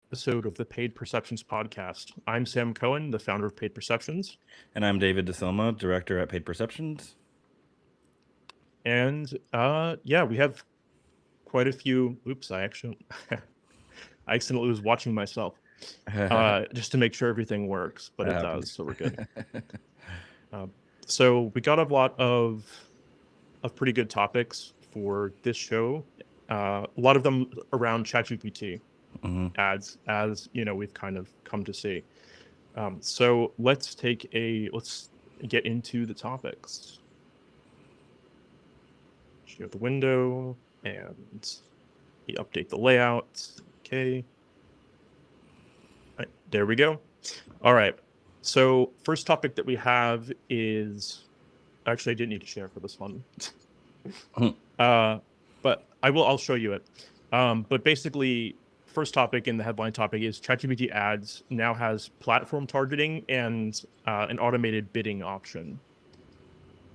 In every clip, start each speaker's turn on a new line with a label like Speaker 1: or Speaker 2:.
Speaker 1: episode of the Paid Perceptions podcast. I'm Sam Cohen, the founder of Paid Perceptions.
Speaker 2: And I'm David Dasilma, director at Paid Perceptions.
Speaker 1: And yeah, we have quite a few. Oops, I accidentally was watching myself just to make sure everything works, but
Speaker 2: That
Speaker 1: it does,
Speaker 2: happens.
Speaker 1: so we're good. Uh, so we got a lot of pretty good topics for this show. A lot of them around ChatGPT ads, as you know, we've kind of come to see. So let's get into the topics. Share the window and update the layout. Okay. Right, there we go. All right. So first topic that we have is actually I didn't need to share for this one. But I'll show you it. But basically, first topic in the headline topic is ChatGPT ads now has platform targeting and an automated bidding option.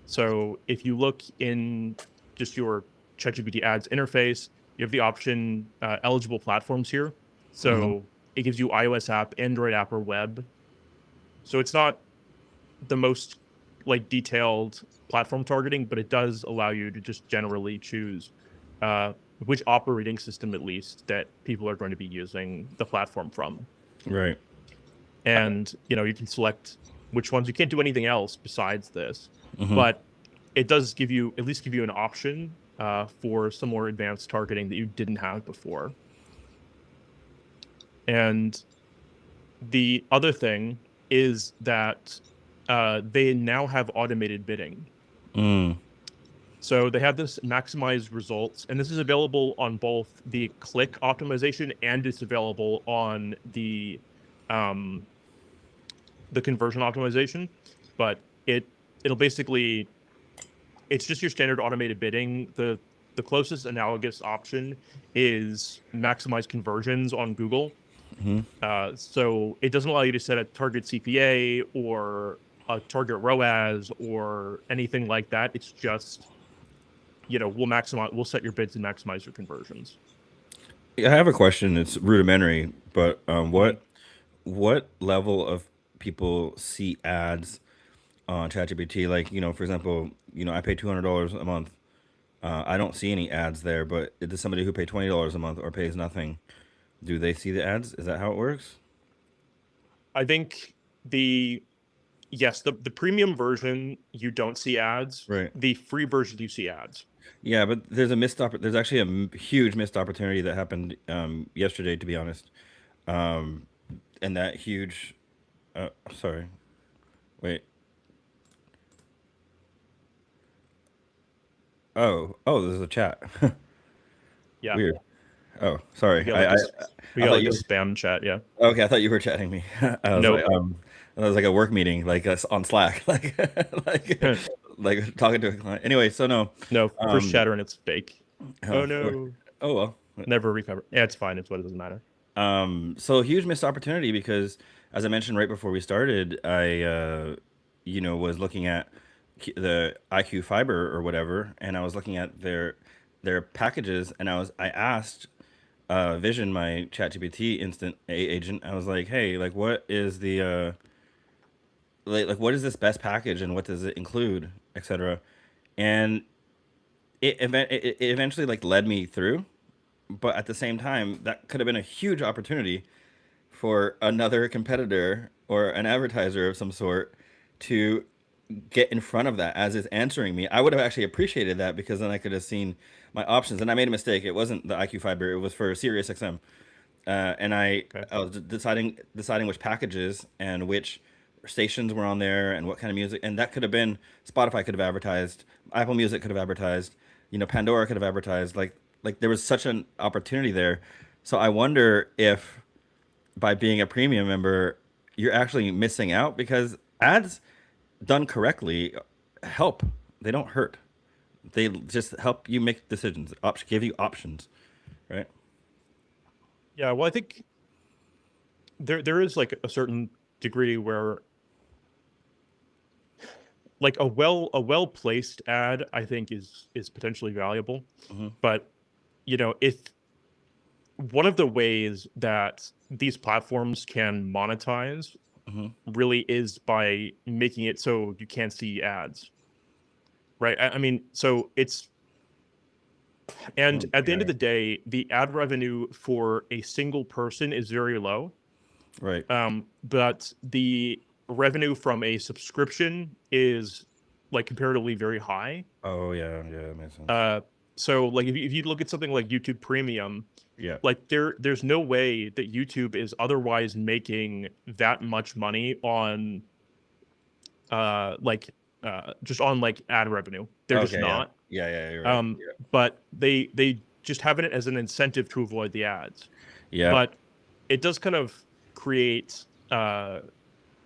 Speaker 1: So if you look in just your ChatGPT ads interface, you have the option eligible platforms here. So it gives you iOS app, Android app, or web. So it's not the most like detailed platform targeting, but it does allow you to just generally choose which operating system, at least, that people are going to be using the platform from.
Speaker 2: Right.
Speaker 1: And you can select which ones. You can't do anything else besides this, but it does give you an option for some more advanced targeting that you didn't have before. And the other thing is that they now have automated bidding. So they have this maximize results, and this is available on both the click optimization and it's available on the conversion optimization. But it'll basically, it's just your standard automated bidding. The closest analogous option is maximize conversions on Google. So it doesn't allow you to set a target CPA or a target ROAS or anything like that. It's just, we'll set your bids and maximize your conversions.
Speaker 2: I have a question. It's rudimentary, but what level of people see ads on ChatGPT? Like, for example, I pay $200 a month. I don't see any ads there, but does somebody who pay $20 a month or pays nothing, do they see the ads? Is that how it works?
Speaker 1: I think yes, the premium version, you don't see ads.
Speaker 2: Right.
Speaker 1: The free version, you see ads.
Speaker 2: Yeah, but there's actually a huge missed opportunity that happened yesterday, to be honest. And that huge, sorry, wait. Oh, there's a chat.
Speaker 1: Yeah.
Speaker 2: Weird. Oh, sorry.
Speaker 1: We got like
Speaker 2: I,
Speaker 1: this, we
Speaker 2: I
Speaker 1: got
Speaker 2: thought
Speaker 1: like a
Speaker 2: you.
Speaker 1: spam chat. Yeah.
Speaker 2: Okay, I thought you were chatting me. I was like,
Speaker 1: Nope.
Speaker 2: it was like a work meeting, like on Slack, like talking to a client. Anyway, so no.
Speaker 1: No, first
Speaker 2: Um.
Speaker 1: chatter and it's fake.
Speaker 2: Oh,
Speaker 1: Oh no.
Speaker 2: oh well.
Speaker 1: Never recover. Yeah, it's fine. It's what it doesn't matter.
Speaker 2: So huge missed opportunity because, as I mentioned right before we started, I, was looking at the IQ Fiber or whatever, and I was looking at their packages, and I asked Vision, my ChatGPT instant agent, I was like, hey, like, what is the like what is this best package, and what does it include, etc. And it eventually like led me through, but at the same time, that could have been a huge opportunity for another competitor or an advertiser of some sort to get in front of that as it's answering me. I would have actually appreciated that because then I could have seen my options. And I made a mistake. It wasn't the IQ Fiber. It was for SiriusXM. And
Speaker 1: Okay.
Speaker 2: I was deciding which packages and which stations were on there and what kind of music. And that could have been Spotify could have advertised, Apple Music could have advertised, Pandora could have advertised. Like there was such an opportunity there. So I wonder if by being a premium member, you're actually missing out because ads done correctly help. They don't hurt. They just help you make decisions, give you options, right?
Speaker 1: Yeah. Well, I think there is like a certain degree where like a well placed ad, I think is potentially valuable. But if one of the ways that these platforms can monetize
Speaker 2: Hmm.
Speaker 1: really is by making it so you can't see ads, right? I mean, so it's, and at the end of
Speaker 2: Yeah.
Speaker 1: the day, the ad revenue for a single person is very low.
Speaker 2: Right.
Speaker 1: But the revenue from a subscription is like comparatively very high.
Speaker 2: Oh yeah, yeah, that makes sense.
Speaker 1: Uh, so like if you look at something like YouTube Premium,
Speaker 2: Yeah.
Speaker 1: like there's no way that YouTube is otherwise making that much money on like just on like ad revenue. They're just
Speaker 2: Okay. Yeah.
Speaker 1: not.
Speaker 2: Yeah. Yeah. You're right.
Speaker 1: Um, but they just have it as an incentive to avoid the ads.
Speaker 2: Yeah.
Speaker 1: But it does kind of create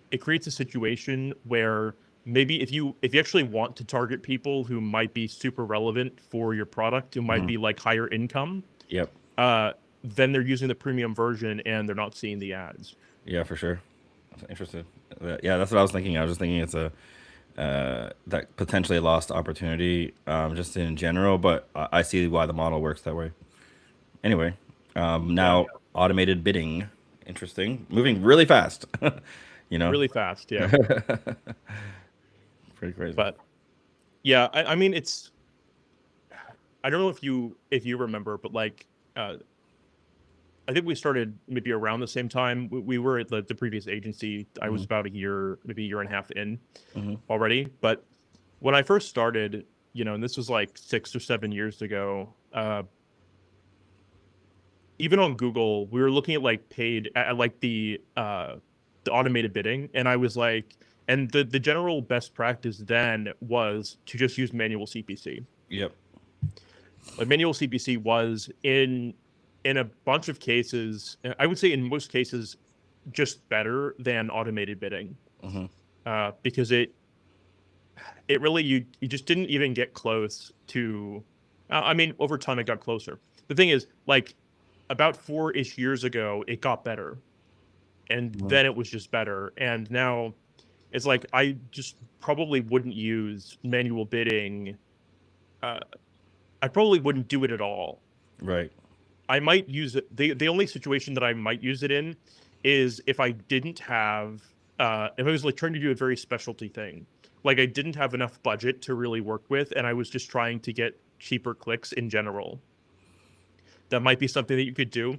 Speaker 1: it creates a situation where maybe if you actually want to target people who might be super relevant for your product, who might
Speaker 2: Hmm.
Speaker 1: be like higher income,
Speaker 2: Yep.
Speaker 1: uh, then they're using the premium version and they're not seeing the ads.
Speaker 2: Yeah, for sure. Interested. Yeah, that's what I was thinking. I was just thinking it's a that potentially lost opportunity, just in general. But I see why the model works that way. Anyway,
Speaker 1: Yeah,
Speaker 2: now automated bidding. Interesting. Moving really fast. you know,
Speaker 1: really fast. Yeah,
Speaker 2: pretty crazy.
Speaker 1: but yeah, I mean it's I don't know if you remember, but like I think we started maybe around the same time. We were at the previous agency. I was
Speaker 2: Hmm.
Speaker 1: about a year, maybe a year and a half in
Speaker 2: Hmm.
Speaker 1: already. But when I first started, and this was like 6 or 7 years ago, even on Google, we were looking at like paid at like the automated bidding, and I was like, and the general best practice then was to just use manual CPC.
Speaker 2: Yep.
Speaker 1: Like manual CPC was in a bunch of cases, I would say in most cases, just better than automated bidding,
Speaker 2: Hmm.
Speaker 1: because it really you just didn't even get close to. I mean, over time it got closer. The thing is, like about 4-ish years ago, it got better, and
Speaker 2: Hmm.
Speaker 1: then it was just better, and now it's like I just probably wouldn't use manual bidding. Uh, I probably wouldn't do it at all.
Speaker 2: Right.
Speaker 1: I might use it. The only situation that I might use it in is if I didn't have if I was like trying to do a very specialty thing. Like I didn't have enough budget to really work with and I was just trying to get cheaper clicks in general. That might be something that you could do.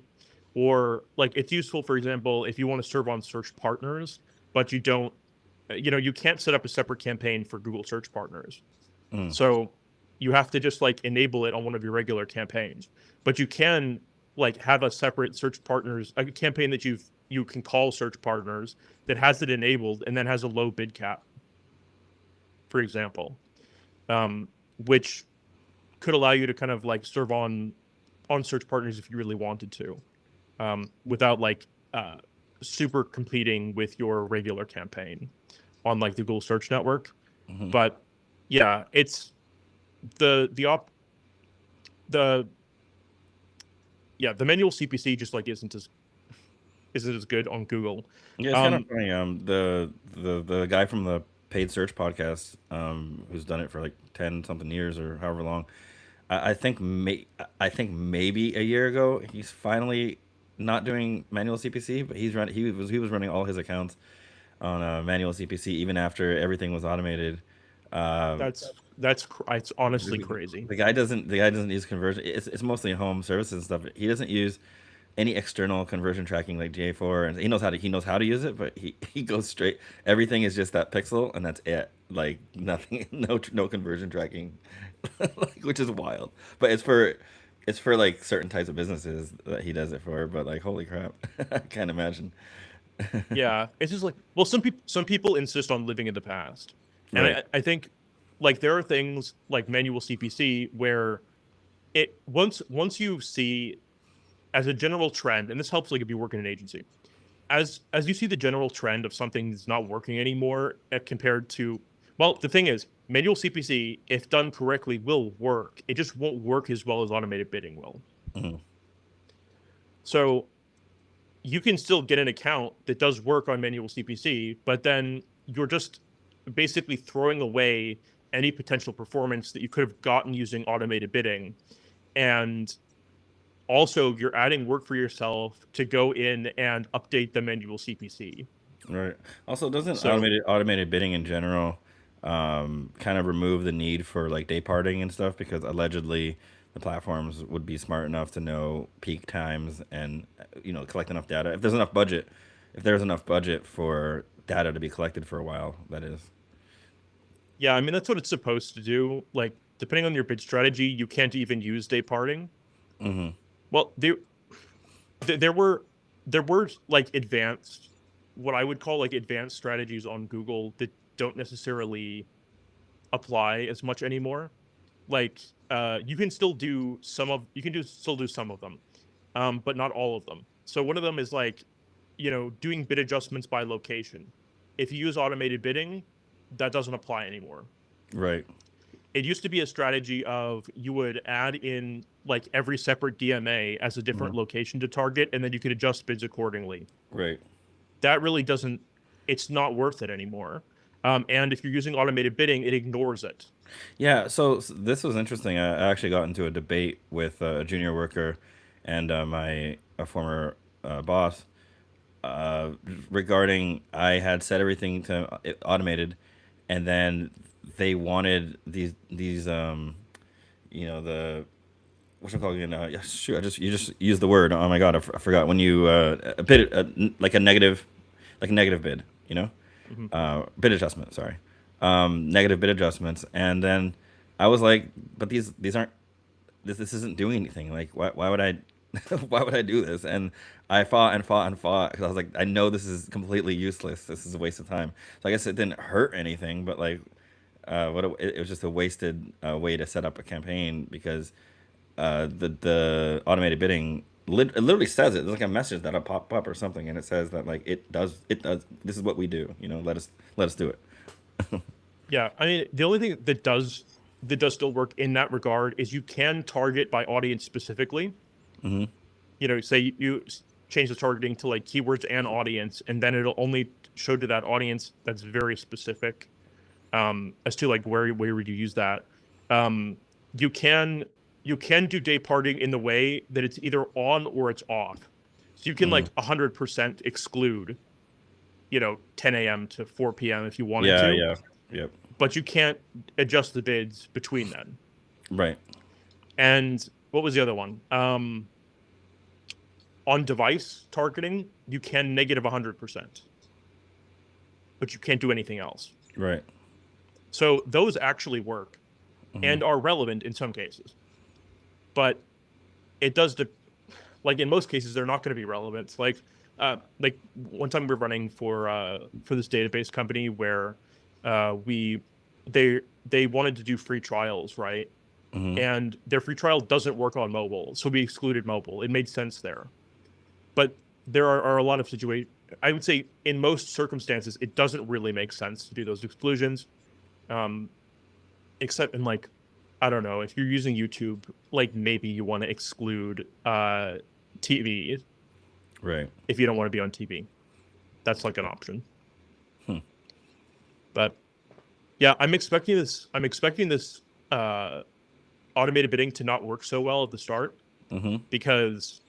Speaker 1: Or like it's useful, for example, if you want to serve on search partners, but you don't you can't set up a separate campaign for Google search partners.
Speaker 2: Mm.
Speaker 1: So you have to just like enable it on one of your regular campaigns. But you can like have a separate search partners, a campaign that you can call search partners that has it enabled and then has a low bid cap, for example, which could allow you to kind of like serve on search partners if you really wanted to, without like super competing with your regular campaign on like the Google Search Network.
Speaker 2: Hmm.
Speaker 1: But yeah, it's the op the yeah, the manual CPC just like isn't as good on Google.
Speaker 2: Yeah, it's kind of
Speaker 1: Um,
Speaker 2: funny. The guy from the paid search podcast, who's done it for like 10 something years or however long. I think maybe a year ago he's finally not doing manual CPC, but he was running all his accounts on manual CPC even after everything was automated. Um,
Speaker 1: it's honestly
Speaker 2: the,
Speaker 1: crazy.
Speaker 2: the guy doesn't use conversion. It's mostly home services and stuff. He doesn't use any external conversion tracking like GA4, and he knows how to use it, but he goes straight. Everything is just that pixel, and that's it. Like nothing, no conversion tracking, like, which is wild. But it's for like certain types of businesses that he does it for. But like, holy crap, I can't imagine.
Speaker 1: Yeah, it's just like well, some people insist on living in the past, and
Speaker 2: Right.
Speaker 1: I think like there are things like manual CPC where it once you see as a general trend, and this helps like if you work in an agency, as you see the general trend of something's not working anymore compared to well, the thing is manual CPC, if done correctly, will work. It just won't work as well as automated bidding will.
Speaker 2: Hmm.
Speaker 1: So you can still get an account that does work on manual CPC, but then you're just basically throwing away any potential performance that you could have gotten using automated bidding. And also you're adding work for yourself to go in and update the manual CPC.
Speaker 2: Right. Also, doesn't
Speaker 1: So
Speaker 2: automated bidding in general kind of remove the need for like day parting and stuff because allegedly the platforms would be smart enough to know peak times and collect enough data if there's enough budget, if there's enough budget for data to be collected for a while. That is.
Speaker 1: yeah, I mean that's what it's supposed to do. Like depending on your bid strategy, you can't even use day parting.
Speaker 2: Mm-hmm.
Speaker 1: Well, there were like advanced, what I would call like advanced strategies on Google that don't necessarily apply as much anymore. Like you can still do some of you can do still do some of them, but not all of them. So one of them is like, doing bid adjustments by location. If you use automated bidding, that doesn't apply anymore.
Speaker 2: Right.
Speaker 1: It used to be a strategy of you would add in like every separate DMA as a
Speaker 2: Mm-hmm.
Speaker 1: different location to target, and then you could adjust bids accordingly.
Speaker 2: Right.
Speaker 1: That really doesn't, it's not worth it anymore. And if you're using automated bidding, it ignores it.
Speaker 2: Yeah, so this was interesting. I actually got into a debate with a junior worker and my a former boss uh, regarding I had set everything to automated, and then they wanted these the what's it called again? Yeah, shoot, you just used the word. Oh my god, I forgot when you a bid like a negative bid.
Speaker 1: Mhm.
Speaker 2: Bid adjustment. Sorry, negative bid adjustments, and then I was like, but these aren't this isn't doing anything. Like why would I why would I do this? And I fought and fought and fought because I was like, I know this is completely useless. This is a waste of time. So I guess it didn't hurt anything, but like it was just a wasted way to set up a campaign because the automated bidding it literally says it. There's like a message that'll pop up or something, and it says that like it does. This is what we do. Let us do it.
Speaker 1: Yeah, I mean, the only thing that does still work in that regard is you can target by audience specifically.
Speaker 2: Hmm.
Speaker 1: Say you change the targeting to like keywords and audience, and then it'll only show to that audience that's very specific, as to like where would you use that. Um, you can you can do day parting in the way that it's either on or it's off. So you can
Speaker 2: Hmm.
Speaker 1: like 100% exclude, 10 a.m. to 4 p.m. if you wanted
Speaker 2: Yeah.
Speaker 1: to,
Speaker 2: Yeah. Yep.
Speaker 1: but you can't adjust the bids between then.
Speaker 2: Right.
Speaker 1: And what was the other one? On device targeting, you can negative 100%, but you can't do anything else.
Speaker 2: Right.
Speaker 1: So those actually work
Speaker 2: Hmm.
Speaker 1: and are relevant in some cases, but it does like in most cases they're not going to be relevant. Like one time we were running for this database company where we they wanted to do free trials, right?
Speaker 2: Hmm.
Speaker 1: And their free trial doesn't work on mobile, so we excluded mobile. It made sense there, but there are a lot of situations. I would say in most circumstances it doesn't really make sense to do those exclusions, um, except in like, I don't know, if you're using YouTube, like maybe you want to exclude TV
Speaker 2: Right.
Speaker 1: if you don't want to be on TV. That's like an option.
Speaker 2: Hmm.
Speaker 1: But yeah, I'm expecting this uh, automated bidding to not work so well at the start
Speaker 2: Hmm.
Speaker 1: because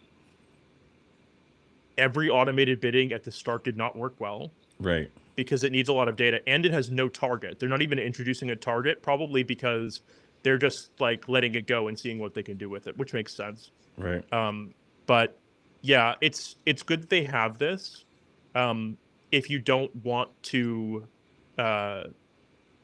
Speaker 1: every automated bidding at the start did not work well
Speaker 2: Right.
Speaker 1: because it needs a lot of data and it has no target. They're not even introducing a target, probably because they're just like letting it go and seeing what they can do with it, which makes sense.
Speaker 2: Right.
Speaker 1: But yeah, it's good that they have this. Um, if you don't want to uh,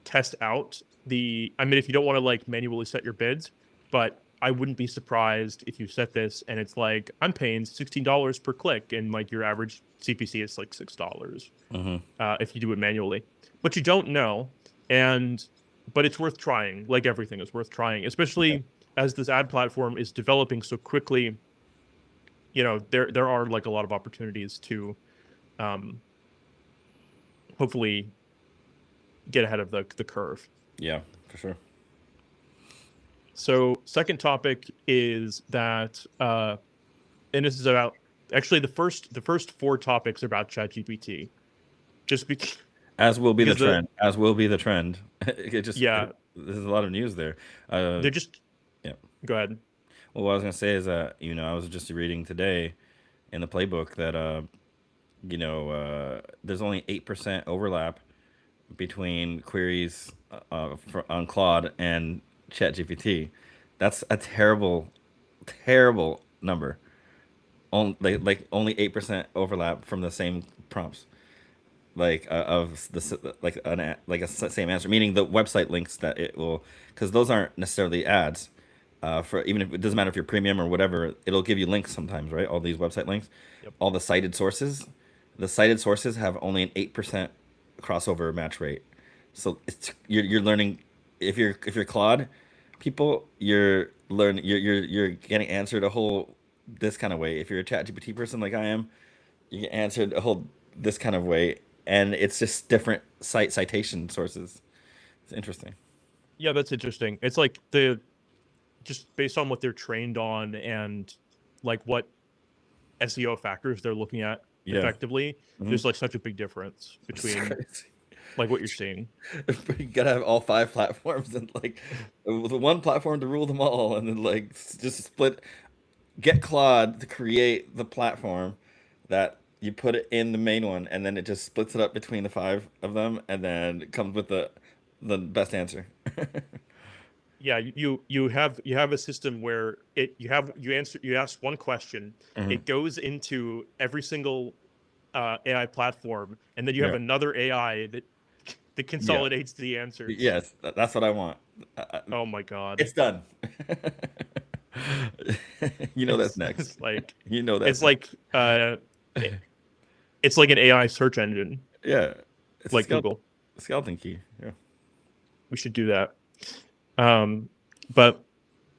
Speaker 1: test out I mean, if you don't want to like manually set your bids, but I wouldn't be surprised if you set this and it's like I'm paying $16 per click and like your average CPC is like $6,
Speaker 2: Hmm.
Speaker 1: if you do it manually, but you don't know. And but it's worth trying. Like everything is worth trying,
Speaker 2: Yeah.
Speaker 1: especially as this ad platform is developing so quickly. There are like a lot of opportunities to um, hopefully get ahead of the curve.
Speaker 2: Yeah. For sure.
Speaker 1: So, second topic is that, and this is about actually the first four topics are about ChatGPT, just because
Speaker 2: As will be the
Speaker 1: because the
Speaker 2: trend. As will be the trend. It just
Speaker 1: yeah
Speaker 2: there's a lot of news there.
Speaker 1: they're just
Speaker 2: Yeah.
Speaker 1: go ahead.
Speaker 2: Well, what I was gonna say is that I was just reading today in the playbook that there's only 8% overlap between queries on Claude and ChatGPT. That's a terrible, terrible number. Like only 8% overlap from the same prompts, like of the like a same answer, meaning the website links that it will, because those aren't necessarily ads. For even if it doesn't matter if you're premium or whatever, it'll give you links sometimes, right? All these website links,
Speaker 1: Yep.
Speaker 2: all the cited sources have only an 8% crossover match rate. So you're learning, if you're Claude people, you're getting answered a whole this kind of way. If you're a ChatGPT person like I am, you get answered a whole this kind of way, and it's just different citation sources. It's interesting.
Speaker 1: Yeah, that's interesting. It's like the just based on what they're trained on and like what SEO factors they're looking at
Speaker 2: Yeah.
Speaker 1: effectively,
Speaker 2: Hmm.
Speaker 1: there's like such a big difference
Speaker 2: It's
Speaker 1: between
Speaker 2: crazy.
Speaker 1: like what you're seeing.
Speaker 2: You gotta have all five platforms and like with one platform to rule them all, and then like just split. Get Claude to create the platform that you put it in the main one, and then it just splits it up between the five of them, and then it comes with the best answer.
Speaker 1: Yeah, you have a system where you ask one question,
Speaker 2: Hmm.
Speaker 1: it goes into every single AI platform, and then you have
Speaker 2: Yeah.
Speaker 1: another AI that
Speaker 2: Yeah.
Speaker 1: consolidates the answers.
Speaker 2: Yes, that's what I want.
Speaker 1: Oh my God.
Speaker 2: It's done. That's next.
Speaker 1: It's like
Speaker 2: You know that's
Speaker 1: it's
Speaker 2: next.
Speaker 1: like it, it's like an AI search engine
Speaker 2: Yeah, it's a
Speaker 1: like
Speaker 2: skeleton,
Speaker 1: Google.
Speaker 2: skeleton key. Yeah,
Speaker 1: We should do that. But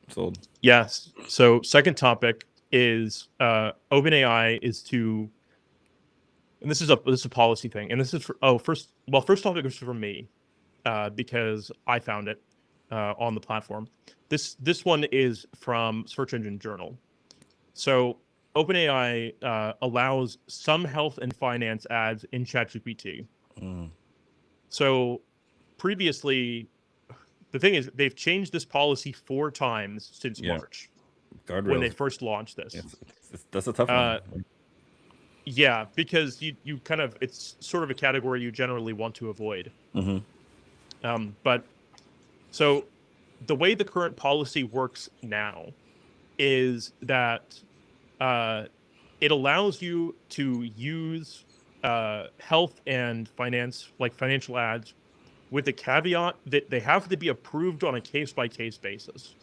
Speaker 2: sold.
Speaker 1: yes, so second topic is OpenAI is to, and this is a policy thing, and this is for first topic is for me because I found it on the platform. This one is from Search Engine Journal. So OpenAI allows some health and finance ads in ChatGPT.
Speaker 2: Mm,
Speaker 1: So previously, the thing is they've changed this policy 4 times since
Speaker 2: yeah,
Speaker 1: March when they
Speaker 2: guardrails.
Speaker 1: first launched this.
Speaker 2: That's a tough one.
Speaker 1: Uh, yeah, because you kind of it's sort of a category you generally want to avoid.
Speaker 2: Hmm.
Speaker 1: But so the way the current policy works now is that uh, it allows you to use health and finance, like financial ads, with the caveat that they have to be approved on a case by case basis.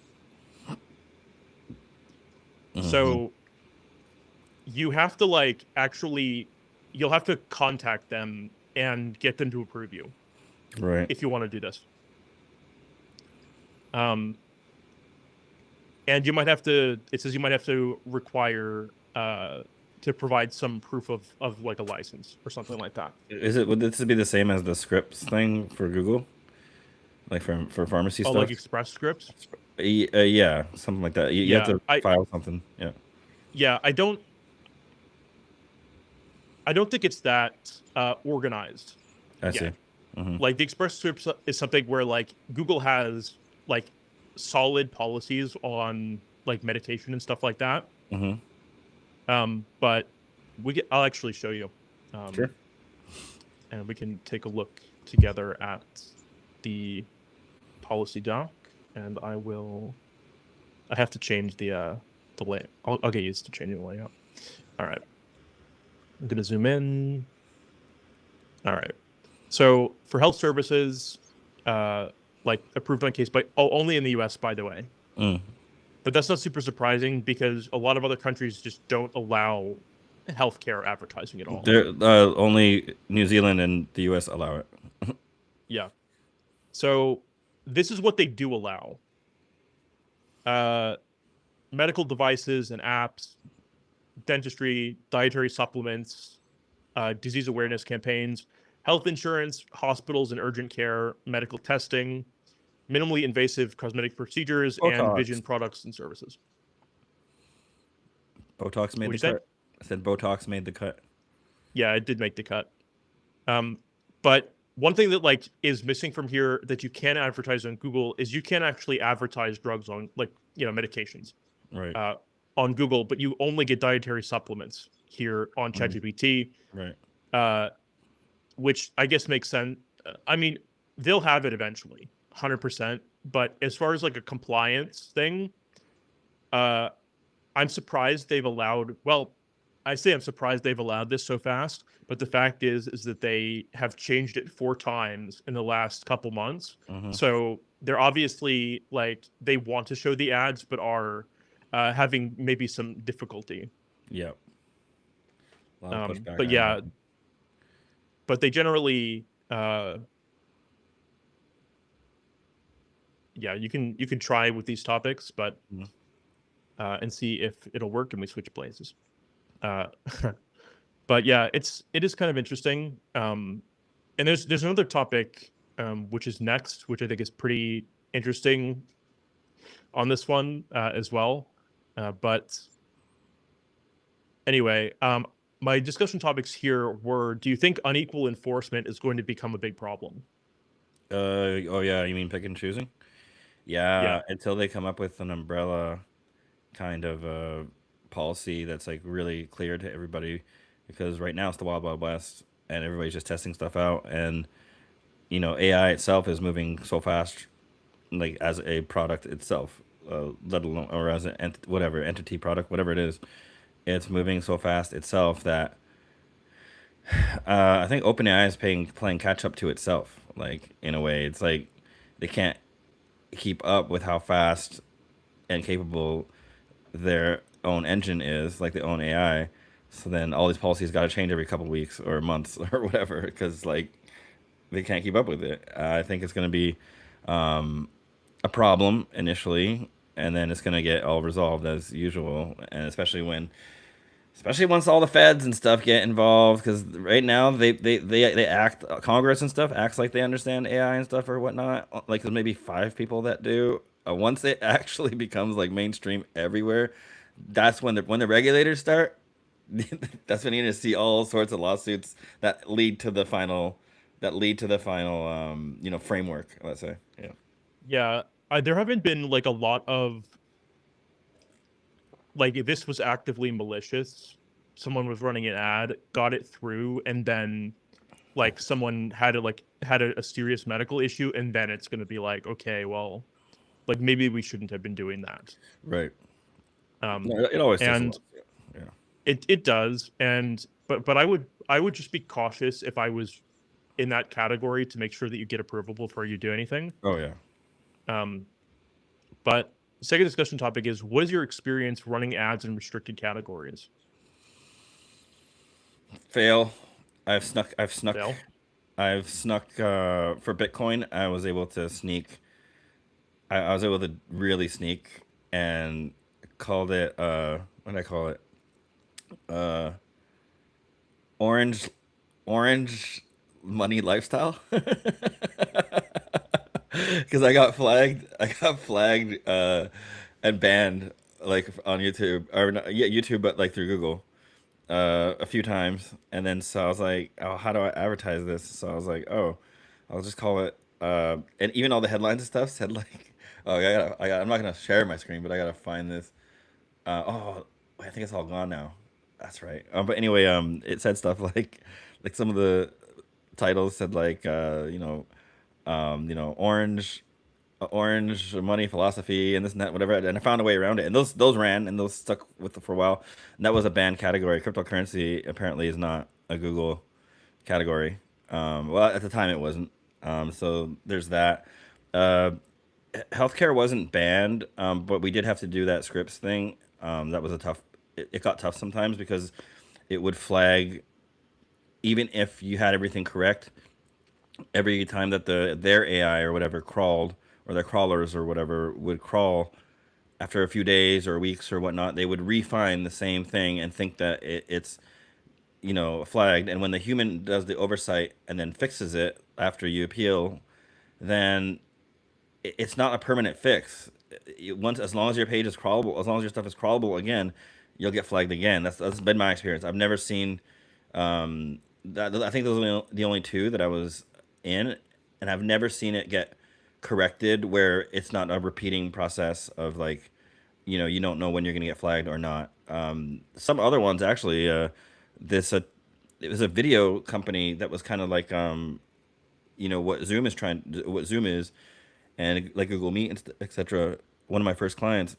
Speaker 2: Hmm.
Speaker 1: So you have to like actually, you'll have to contact them and get them to approve you
Speaker 2: Right.
Speaker 1: if you want to do this. Um, and you might have to. It says you might have to require to provide some proof of like a license or something like that.
Speaker 2: Would this be the same as the scripts thing for Google, like for pharmacy
Speaker 1: Oh, like
Speaker 2: stuff?
Speaker 1: Express Scripts.
Speaker 2: Yeah, something like that. You have
Speaker 1: Yeah,
Speaker 2: to file something. Yeah,
Speaker 1: yeah, I don't think it's that organized
Speaker 2: I see.
Speaker 1: yet.
Speaker 2: Hmm.
Speaker 1: Like the Express Scripts is something where like Google has like solid policies on like meditation and stuff like that.
Speaker 2: Hmm.
Speaker 1: But I'll actually show you,
Speaker 2: Sure.
Speaker 1: um, and we can take a look together at the policy doc. And I have to change the layout. I'll get used to changing the layout. All right, I'm gonna zoom in. All right. So for health services, like approved on case by only in the US, by the way.
Speaker 2: Mm.
Speaker 1: But that's not super surprising because a lot of other countries just don't allow healthcare advertising at all.
Speaker 2: There, only New Zealand and the U.S. allow it.
Speaker 1: Yeah. So this is what they do allow. Uh, Medical devices and apps, dentistry, dietary supplements, disease awareness campaigns, health insurance, hospitals and urgent care, medical testing, minimally invasive cosmetic procedures, and
Speaker 2: Botox.
Speaker 1: vision products and services.
Speaker 2: Botox made
Speaker 1: What do
Speaker 2: the
Speaker 1: you say?
Speaker 2: cut. I said Botox made the cut.
Speaker 1: Yeah, it did make the cut. Um, but one thing that like is missing from here that you can advertise on Google is you can't actually advertise drugs on like medications.
Speaker 2: Right.
Speaker 1: uh, on Google, but you only get dietary supplements here on
Speaker 2: Mm.
Speaker 1: ChatGPT,
Speaker 2: Right.
Speaker 1: uh, which I guess makes sense. I mean, they'll have it eventually, 100%. But as far as like a compliance thing, uh, I'm surprised they've allowed. Well, I say I'm surprised they've allowed this so fast. But the fact is that they have changed it 4 times in the last couple months.
Speaker 2: Mm-hmm.
Speaker 1: So they're obviously like they want to show the ads, but are having maybe some difficulty.
Speaker 2: Yep. A lot of pushback,
Speaker 1: But
Speaker 2: I
Speaker 1: yeah,
Speaker 2: imagine.
Speaker 1: but they generally, yeah, you can try with these topics, but
Speaker 2: Mhm.
Speaker 1: and see if it'll work, and we switch places. Uh, but yeah, it is kind of interesting. And there's another topic which is next, which I think is pretty interesting on this one as well. But anyway, my discussion topics here were: do you think unequal enforcement is going to become a big problem?
Speaker 2: Oh yeah, you mean pick and choosing? Yeah,
Speaker 1: Yeah,
Speaker 2: until they come up with an umbrella kind of policy that's like really clear to everybody, because right now it's the wild wild west and everybody's just testing stuff out, and AI itself is moving so fast, like as a product itself, let alone or as an whatever entity product, whatever it is, it's moving so fast itself that I think OpenAI is playing catch up to itself. Like in a way, it's like they can't keep up with how fast and capable their own engine is, like their own AI. So then all these policies got to change every couple weeks or months or whatever, because like they can't keep up with it. I think it's going to be a problem initially, and then it's going to get all resolved as usual. And especially once all the feds and stuff get involved, because right now they act, Congress and stuff acts like they understand AI and stuff or whatnot. Like there's maybe 5 people that do. Once it actually becomes like mainstream everywhere, that's when the regulators start. That's when you're gonna see all sorts of lawsuits that lead to the final framework. Let's say, yeah.
Speaker 1: yeah. There haven't been like a lot of like if this was actively malicious, someone was running an ad, got it through, and then like someone had a serious medical issue, and then it's going to be like, okay, well, like maybe we shouldn't have been doing that.
Speaker 2: Right.
Speaker 1: Um,
Speaker 2: No, it always takes a
Speaker 1: and
Speaker 2: lot. Yeah.
Speaker 1: it does, and but I would just be cautious if I was in that category to make sure that you get approval before you do anything.
Speaker 2: Oh yeah.
Speaker 1: Um, but second discussion topic is: what is your experience running ads in restricted categories?
Speaker 2: Fail. I've snuck. I've snuck.
Speaker 1: Fail.
Speaker 2: I've snuck for Bitcoin. I was able to sneak. I was able to really sneak and called it. What did I call it? Uh, orange, orange money lifestyle. Because I got flagged. I got flagged and banned like on YouTube or not, yeah, YouTube, but like through Google a few times, and then so I was like, oh, how do I advertise this? So I was like, oh, I'll just call it. And even all the headlines and stuff said like, oh, I'm not gonna share my screen, but I gotta find this. Oh, I think it's all gone now. That's right. But anyway, it said stuff like some of the titles said like, orange money philosophy and this and that, whatever. And I found a way around it, and those ran and those stuck with it for a while. And that was a banned category. Cryptocurrency apparently is not a Google category. Well, at the time it wasn't. So there's that. Uh, Healthcare wasn't banned, but we did have to do that scripts thing. That was a tough. It got tough sometimes because it would flag even if you had everything correct every time that their AI or whatever crawled, or their crawlers or whatever would crawl after a few days or weeks or whatnot, they would refine the same thing and think that it's flagged. And when the human does the oversight and then fixes it after you appeal, then it's not a permanent fix. Once, as long as your page is crawlable, as long as your stuff is crawlable again, you'll get flagged again. That's been my experience. I've never seen I think those are the only two that I was in, and I've never seen it get corrected where it's not a repeating process of like you don't know when you're gonna get flagged or not. Some other ones actually, this it was a video company that was kind of like what Zoom is, and like Google Meet and etc. One of my first clients,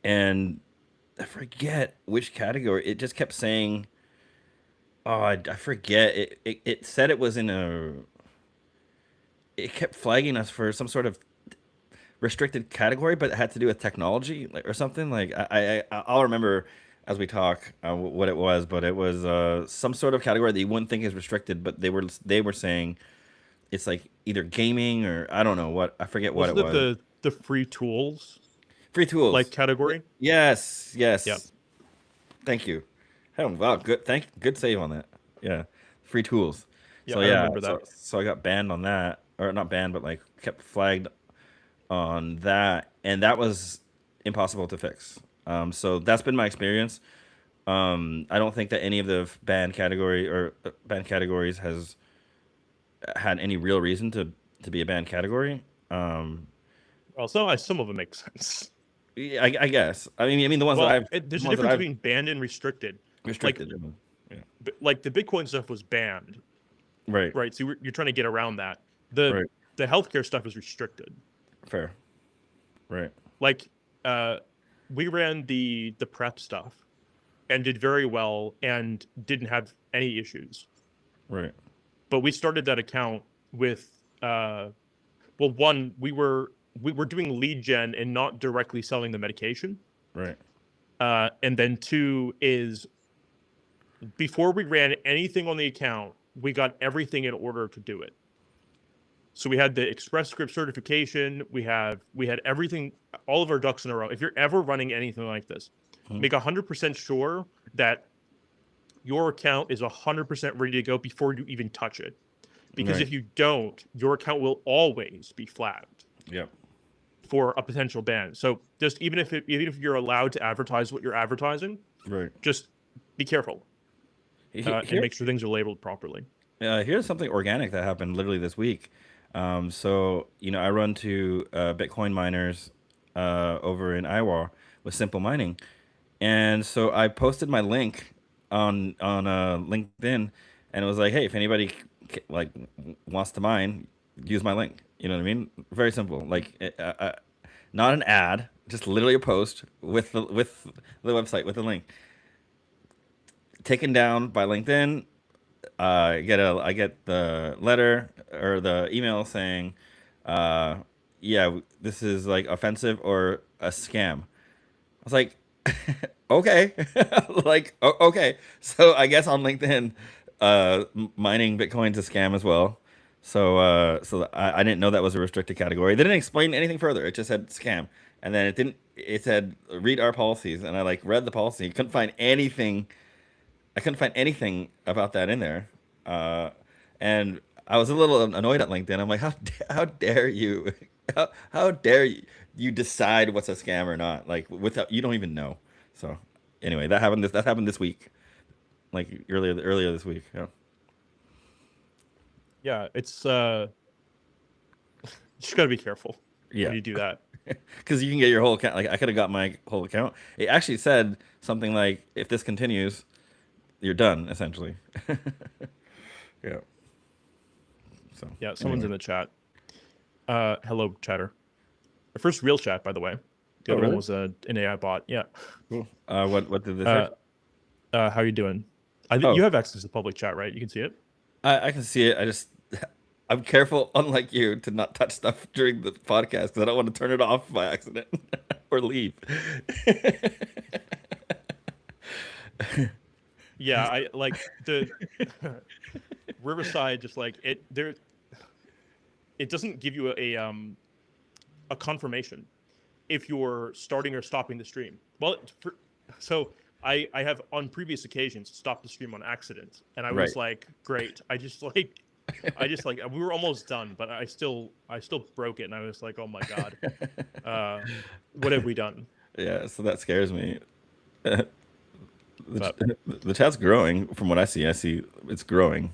Speaker 2: and I forget which category. It just kept saying, oh, I forget. It said it was in a. It kept flagging us for some sort of restricted category, but it had to do with technology like, or something. Like I'll remember as we talk what it was, but it was some sort of category that you wouldn't think is restricted, but they were saying it's like either gaming or I don't know what, I forget what it
Speaker 1: Wasn't it
Speaker 2: was.
Speaker 1: the free tools
Speaker 2: Free
Speaker 1: like
Speaker 2: tools.
Speaker 1: category?
Speaker 2: Yes,
Speaker 1: Yeah.
Speaker 2: yes. Thank you. Oh, wow, good save on that. Yeah, free tools.
Speaker 1: Yeah,
Speaker 2: So
Speaker 1: I
Speaker 2: yeah,
Speaker 1: remember that.
Speaker 2: so I got banned on that, or not banned, but like kept flagged on that, and that was impossible to fix. So that's been my experience. I don't think that any of the banned categories has had any real reason to be a banned category.
Speaker 1: Also, some of it makes sense.
Speaker 2: Yeah, I guess. I mean
Speaker 1: Well, there's
Speaker 2: the
Speaker 1: a
Speaker 2: ones that
Speaker 1: difference
Speaker 2: I've
Speaker 1: between banned and restricted. Like,
Speaker 2: restricted. Yeah.
Speaker 1: like the Bitcoin stuff was banned,
Speaker 2: Right.
Speaker 1: right? So you're trying to get around that. The
Speaker 2: Right.
Speaker 1: the healthcare stuff is restricted.
Speaker 2: Fair. Right.
Speaker 1: Like, uh, we ran the prep stuff and did very well and didn't have any issues.
Speaker 2: Right.
Speaker 1: But we started that account with well, one, we were doing lead gen and not directly selling the medication.
Speaker 2: Right.
Speaker 1: And then two is before we ran anything on the account, we got everything in order to do it. So we had the Express Script certification. We had everything, all of our ducks in a row. If you're ever running anything like this,
Speaker 2: Mhm.
Speaker 1: make 100% sure that your account is 100% ready to go before you even touch it. Because
Speaker 2: Right.
Speaker 1: if you don't, your account will always be flagged
Speaker 2: Yep.
Speaker 1: for a potential ban. So just even if you're allowed to advertise what you're advertising,
Speaker 2: Right.
Speaker 1: just be careful and
Speaker 2: Here,
Speaker 1: make sure things are labeled properly.
Speaker 2: here's something organic that happened literally this week. So I run to Bitcoin miners over in Iowa with Simple Mining, and so I posted my link on LinkedIn, and it was like, hey, if anybody like wants to mine, use my link. You know what I mean? Very simple. Like, not an ad, just literally a post with the website with the link. Taken down by LinkedIn. I get the letter or the email saying, uh, yeah, this is like offensive or a scam. I was like, okay, like okay. So I guess on LinkedIn, mining Bitcoin's a scam as well. So I didn't know that was a restricted category. They didn't explain anything further. It just said scam, and then it didn't. It said read our policies, and I like read the policy. Couldn't find anything. I couldn't find anything about that in there, uh, and I was a little annoyed at LinkedIn. I'm like, how dare you, how dare you decide what's a scam or not? Like without you don't even know. So anyway, that happened this week, like earlier this week. Yeah.
Speaker 1: Yeah, it's you just got to be careful when
Speaker 2: Yeah.
Speaker 1: you do that.
Speaker 2: Because you can get your whole account. Like I could have got my whole account. It actually said something like, if this continues, you're done essentially. Yeah. So
Speaker 1: Yeah, someone's
Speaker 2: anyway.
Speaker 1: in the chat. Hello, chatter. Our first real chat, by the way. The
Speaker 2: Oh
Speaker 1: other one
Speaker 2: really?
Speaker 1: was an AI bot. Yeah.
Speaker 2: Cool. What did they say?
Speaker 1: Uh, how you doing? You
Speaker 2: Oh,
Speaker 1: have access to public chat, right? You can see it.
Speaker 2: I can see it. I'm careful, unlike you, to not touch stuff during the podcast because I don't want to turn it off by accident or leave.
Speaker 1: Yeah, I like the Riverside. Just like it, there, it doesn't give you a confirmation if you're starting or stopping the stream. Well, so I have on previous occasions stopped the stream on accident, and I
Speaker 2: Right.
Speaker 1: was like, great. I just like we were almost done, but I still broke it, and I was like, oh my god, uh, what have we done?
Speaker 2: Yeah, so that scares me.
Speaker 1: But
Speaker 2: The chat's growing from what I see. I see it's growing.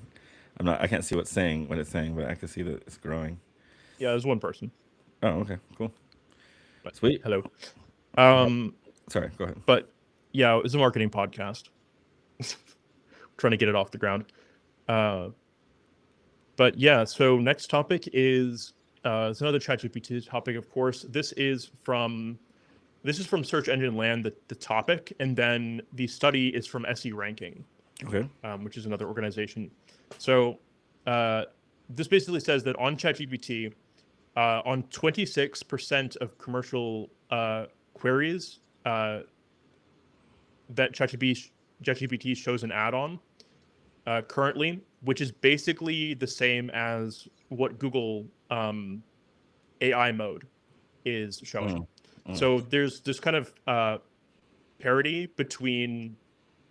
Speaker 2: I can't see what it's saying, but I can see that it's growing.
Speaker 1: yeah, there's one person.
Speaker 2: Oh, okay, cool.
Speaker 1: But
Speaker 2: Sweet.
Speaker 1: hello. Um,
Speaker 2: Sorry, go ahead.
Speaker 1: but yeah, it's a marketing podcast. Trying to get it off the ground. Uh, but yeah, so next topic is it's another ChatGPT topic, of course. This is from Search Engine Land, the topic, and then the study is from SE Ranking,
Speaker 2: Okay.
Speaker 1: which is another organization. So uh, this basically says that on ChatGPT, on 26% of commercial queries that ChatGPT shows an ad on currently, which is basically the same as what Google AI mode is showing.
Speaker 2: Mm, mm.
Speaker 1: So there's kind of parity between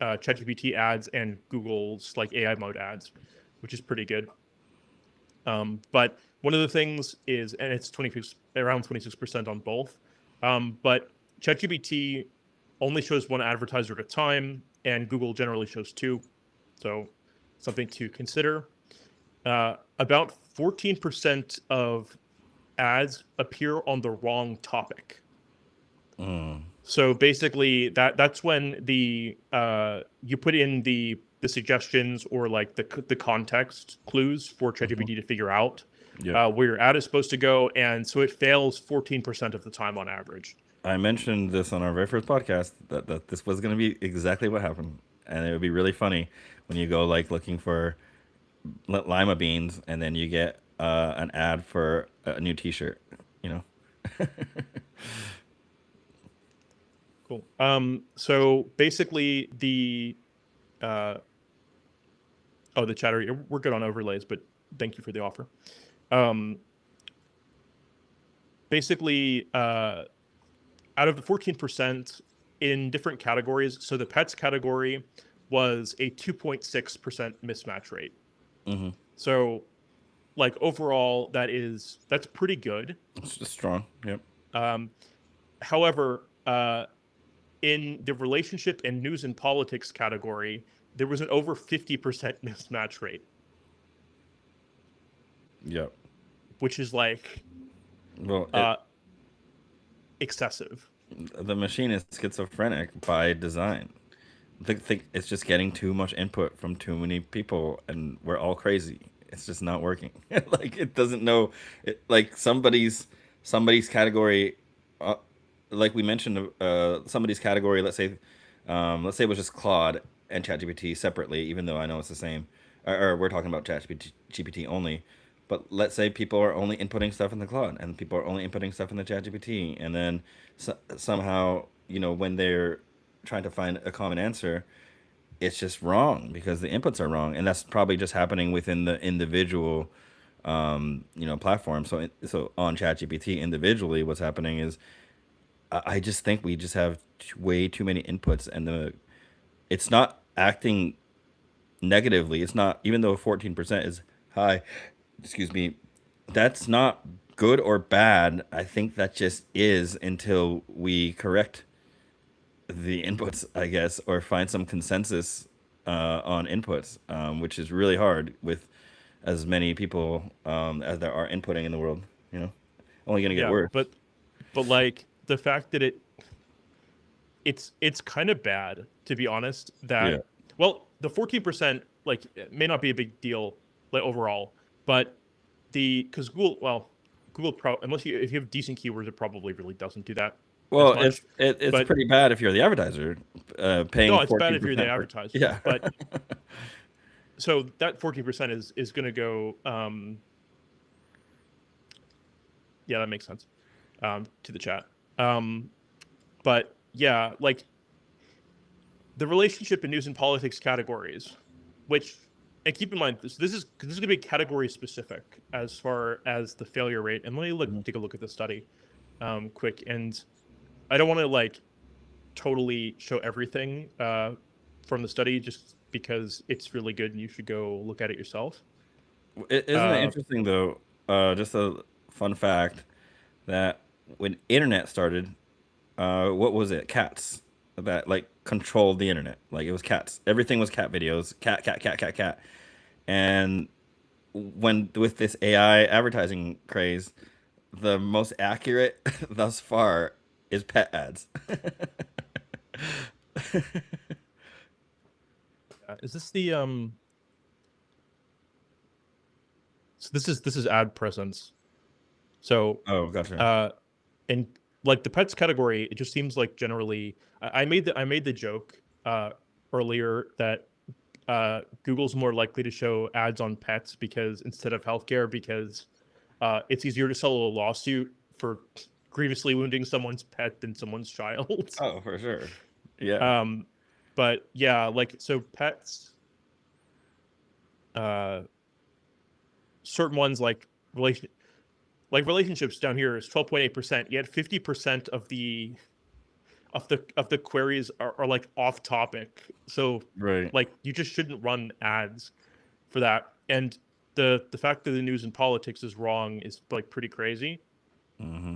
Speaker 1: ChatGPT ads and Google's like AI mode ads, which is pretty good. But one of the things is, and it's around 26% on both. But ChatGPT only shows one advertiser at a time, and Google generally shows two. So something to consider. About 14% of ads appear on the wrong topic.
Speaker 2: Mm.
Speaker 1: So basically, that's when you put in the suggestions or like the context clues for
Speaker 2: Hmm.
Speaker 1: ChatGPT to figure out
Speaker 2: Yep.
Speaker 1: where your ad is supposed to go, and so it fails 14% of the time on average.
Speaker 2: I mentioned this on our very first podcast that this was going to be exactly what happened, and it would be really funny when you go like looking for lima beans, and then you get an ad for a new T-shirt. You know.
Speaker 1: Cool. So basically, uh, the chatter, we're good on overlays, but thank you for the offer. Um, basically, out of the 14% in different categories, so the pets category was a 2.6% mismatch rate.
Speaker 2: Hmm.
Speaker 1: So like overall, that's pretty good.
Speaker 2: It's just strong. Yep.
Speaker 1: Um, however, in the relationship and news and politics category, there was an over 50% mismatch rate,
Speaker 2: Yep.
Speaker 1: which is like
Speaker 2: Well,
Speaker 1: uh, excessive.
Speaker 2: the machine is schizophrenic by design. Think it's just getting too much input from too many people, and we're all crazy. It's just not working. Like it doesn't know. It like somebody's category, uh, like we mentioned, somebody's category. Let's say it was just Claude and ChatGPT separately, even though I know it's the same. Or we're talking about ChatGPT only. But let's say people are only inputting stuff in the Claude, and people are only inputting stuff in the ChatGPT, and then somehow, when they're trying to find a common answer, it's just wrong because the inputs are wrong, and that's probably just happening within the individual, platform. So on ChatGPT individually, what's happening is I just think we just have way too many inputs, and it's not acting negatively. It's not, even though 14% is high. Excuse me. That's not good or bad. I think that just is until we correct the inputs, I guess, or find some consensus on inputs, which is really hard with as many people as there are inputting in the world. You know, only gonna get
Speaker 1: Yeah,
Speaker 2: worse.
Speaker 1: but like the fact that it's kind of bad, to be honest,
Speaker 2: Yeah.
Speaker 1: that well, the 14% like it may not be a big deal like overall, but the because Google Pro, unless if you have decent keywords, it probably really doesn't do that as
Speaker 2: Well,
Speaker 1: much.
Speaker 2: it's
Speaker 1: But
Speaker 2: pretty bad if you're the advertiser, paying
Speaker 1: no, it's bad
Speaker 2: fourteen
Speaker 1: if you're the
Speaker 2: percent for.
Speaker 1: advertiser.
Speaker 2: Yeah.
Speaker 1: But so that 14% is going to go yeah, that makes sense to the chat. Um, but yeah, like the relationship in news and politics categories, which and keep in mind this is going to be category specific as far as the failure rate. And let me
Speaker 2: Mhm.
Speaker 1: take a look at the study quick. And I don't want to like totally show everything from the study just because it's really good and you should go look at it yourself.
Speaker 2: Isn't it
Speaker 1: Uh,
Speaker 2: interesting though? Just a fun fact that when internet started, what was it? Cats that like controlled the internet. Like it was cats. Everything was cat videos. Cat, cat, cat, cat, cat. And when with this AI advertising craze, the most accurate thus far. is pet ads.
Speaker 1: Is this the So this is ad presence. So
Speaker 2: Oh, gotcha.
Speaker 1: uh and like the pets category, it just seems like generally I made the joke earlier that Google's more likely to show ads on pets because instead of healthcare because it's easier to settle a lawsuit for grievously wounding someone's pet than someone's child.
Speaker 2: Oh, for sure. Yeah.
Speaker 1: um but yeah, like so pets, uh certain ones like relationships down here is 12.8%, yet 50% of the queries are like off topic. So
Speaker 2: Right.
Speaker 1: like you just shouldn't run ads for that. And the fact that the news and politics is wrong is like pretty crazy.
Speaker 2: Mm-hmm.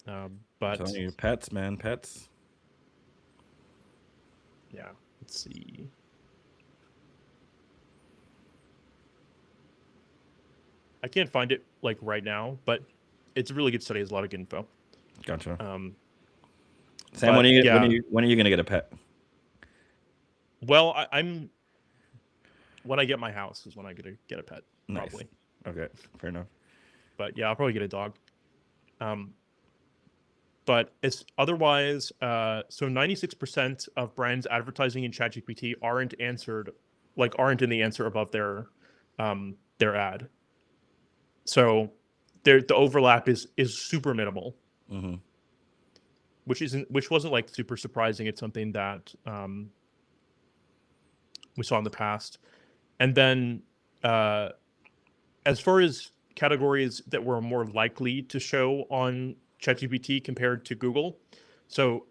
Speaker 2: I'm
Speaker 1: But
Speaker 2: telling you, pets, man, pets.
Speaker 1: yeah, let's see. I can't find it like right now, but it's a really good study. There's a lot of good info.
Speaker 2: Gotcha.
Speaker 1: Um,
Speaker 2: Sam,
Speaker 1: but
Speaker 2: when are
Speaker 1: yeah,
Speaker 2: you gonna get a pet?
Speaker 1: well, I'm when I get my house is when I get a pet,
Speaker 2: Nice.
Speaker 1: probably.
Speaker 2: Okay, fair enough.
Speaker 1: But yeah, I'll probably get a dog. Um, but it's otherwise, so 96% of brands advertising in ChatGPT aren't in the answer above their ad. So the overlap is super minimal,
Speaker 2: Mm-hmm.
Speaker 1: which wasn't like super surprising. It's something that we saw in the past. And then uh, as far as categories that were more likely to show on ChatGPT compared to Google, so